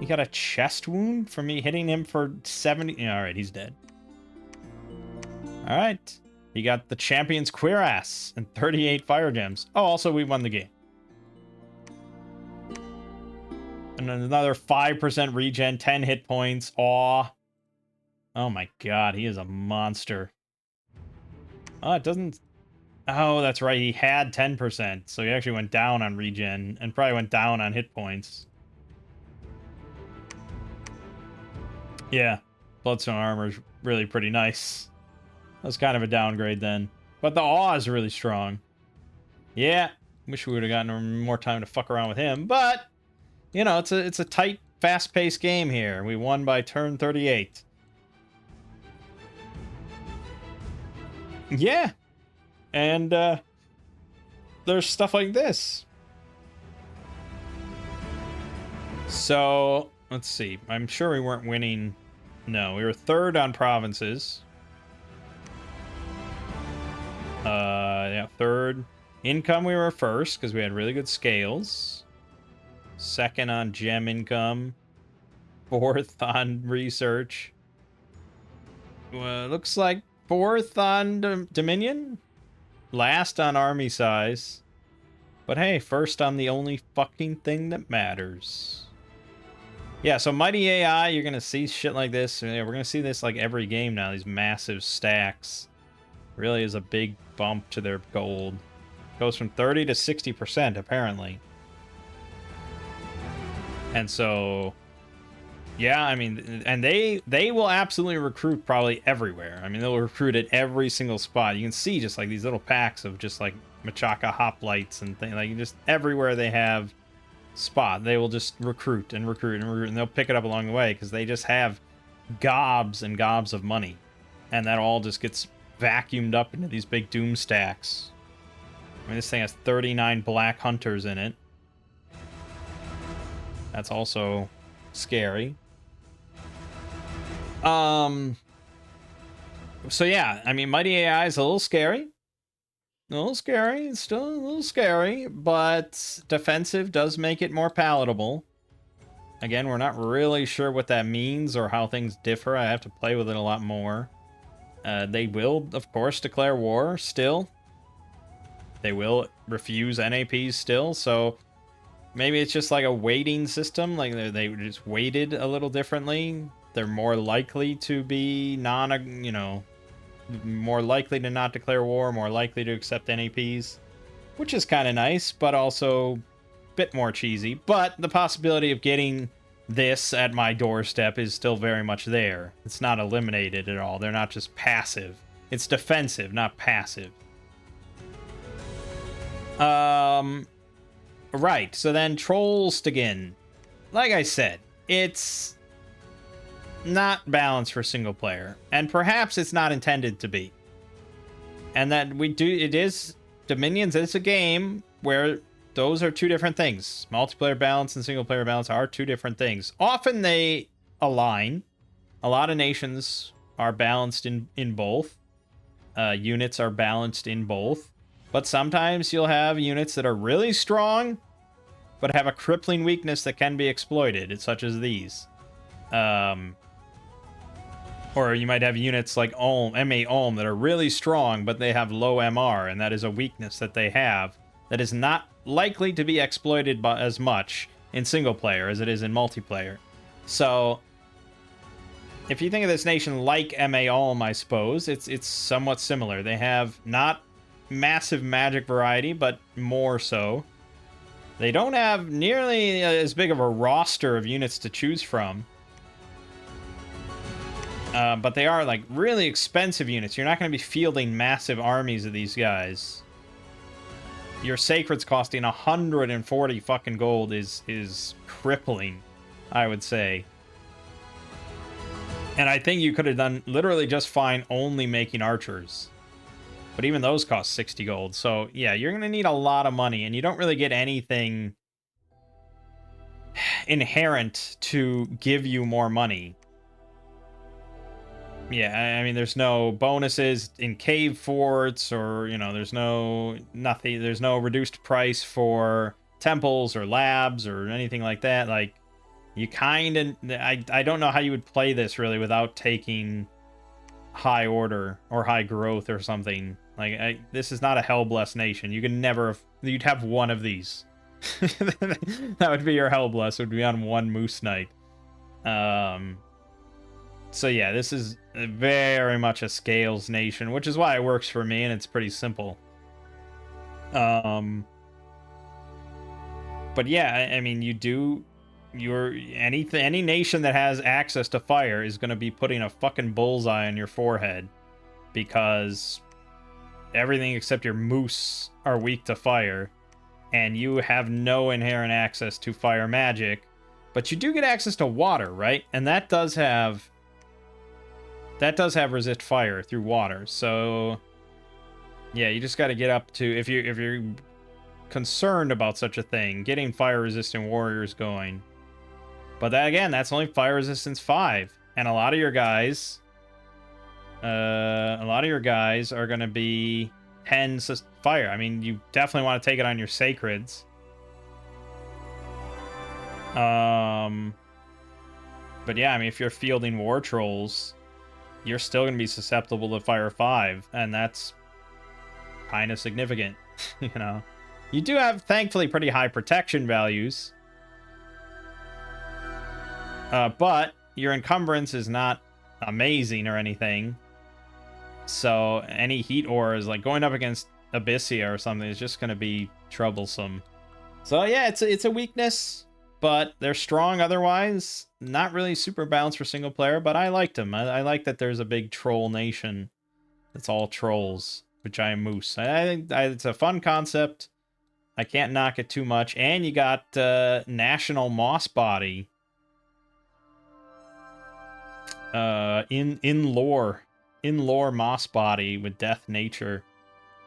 He got a chest wound for me hitting him for 70. Yeah, all right, he's dead. All right. He got the champion's cuirass and 38 fire gems. Oh, also, we won the game. And another 5% regen, 10 hit points. Aw. Oh my god, he is a monster. Oh, it doesn't... Oh, that's right, he had 10%. So he actually went down on regen and probably went down on hit points. Yeah, Bloodstone armor is really pretty nice. That was kind of a downgrade then. But the awe is really strong. Yeah, wish we would have gotten more time to fuck around with him, but... You know, it's a tight, fast-paced game here. We won by turn 38. Yeah. And, there's stuff like this. So, let's see. I'm sure we weren't winning. No, we were 3rd on provinces. Yeah, 3rd. Income, we were 1st, because we had really good scales. 2nd on gem income, 4th on research. Well, looks like 4th on Dominion, last on army size. But hey, 1st on the only fucking thing that matters. Yeah, so Mighty AI, you're gonna see shit like this. Yeah, we're gonna see this like every game now, these massive stacks. Really is a big bump to their gold. Goes from 30 to 60%, apparently. And so, yeah, I mean, and they will absolutely recruit probably everywhere. I mean, they'll recruit at every single spot. You can see just like these little packs of just like Machaca hoplites and things, like just everywhere they have spot, they will just recruit and recruit and recruit, and they'll pick it up along the way because they just have gobs and gobs of money, and that all just gets vacuumed up into these big doom stacks. I mean, this thing has 39 black hunters in it. That's also scary. So yeah, I mean, Mighty AI is a little scary. A little scary. It's still a little scary, but defensive does make it more palatable. Again, we're not really sure what that means or how things differ. I have to play with it a lot more. They will, of course, declare war still. They will refuse NAPs still, so... Maybe it's just like a weighting system, like they just weighted a little differently. They're more likely to be more likely to not declare war, more likely to accept NAPs, which is kind of nice, but also a bit more cheesy. But the possibility of getting this at my doorstep is still very much there. It's not eliminated at all. They're not just passive. It's defensive, not passive. Right, so then Trollstigen. Like I said, it's not balanced for single player, and perhaps it's not intended to be. And that it is, Dominions is a game where those are two different things. Multiplayer balance and single player balance are two different things. Often they align. A lot of nations are balanced in both. Units are balanced in both. But sometimes you'll have units that are really strong, but have a crippling weakness that can be exploited, such as these. Or you might have units like Ulm, MA Ulm, that are really strong, but they have low MR, and that is a weakness that they have that is not likely to be exploited by as much in single player as it is in multiplayer. So, if you think of this nation like MA Ulm, I suppose, it's somewhat similar. They have not massive magic variety, but more so. They don't have nearly as big of a roster of units to choose from. But they are, like, really expensive units. You're not going to be fielding massive armies of these guys. Your Sacred's costing 140 fucking gold is crippling, I would say. And I think you could have done literally just fine only making archers. But even those cost 60 gold. So, yeah, you're going to need a lot of money, and you don't really get anything inherent to give you more money. Yeah, I mean, there's no bonuses in cave forts, or, you know, there's no reduced price for temples or labs or anything like that. Like, you kind of, I don't know how you would play this really without taking high order or high growth or something. Like, this is not a Hellblessed nation. You can never, you'd have one of these. That would be your Hellblessed, would be on one Moose Knight. So yeah, this is very much a scales nation, which is why it works for me, and it's pretty simple. But yeah, I mean, any nation that has access to fire is going to be putting a fucking bullseye on your forehead, because everything except your moose are weak to fire, and you have no inherent access to fire magic, but you do get access to water, right? And that does have resist fire through water. So yeah, you just got to get up to, if you're concerned about such a thing, getting fire resistant warriors going. But that, again, that's only fire resistance 5, and a lot of your guys are going to be 10 fire. I mean, you definitely want to take it on your sacreds. But yeah, I mean, if you're fielding war trolls, you're still going to be susceptible to fire 5, and that's kind of significant. You know, you do have, thankfully, pretty high protection values, but your encumbrance is not amazing or anything. So any heat auras, like going up against Abyssia or something, is just going to be troublesome. So yeah, it's a weakness, but they're strong otherwise. Not really super balanced for single player, but I liked them. I like that there's a big troll nation that's all trolls with giant moose. I think it's a fun concept. I can't knock it too much. And you got National Moss Body in lore Moss Body with Death Nature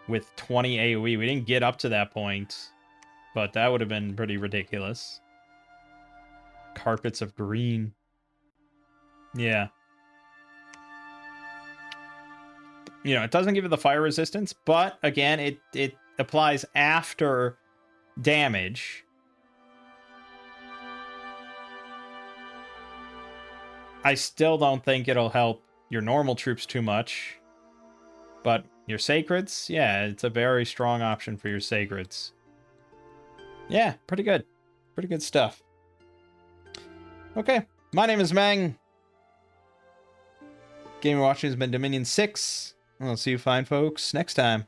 with 20 AoE. We didn't get up to that point, but that would have been pretty ridiculous. Carpets of Green. Yeah. You know, it doesn't give it the fire resistance, but again, it applies after damage. I still don't think it'll help your normal troops too much, but your sacreds, yeah, it's a very strong option for your sacreds. Yeah, pretty good. Pretty good stuff. Okay, my name is Mangg. Game you're watching has been Dominion 6. I'll see you fine folks next time.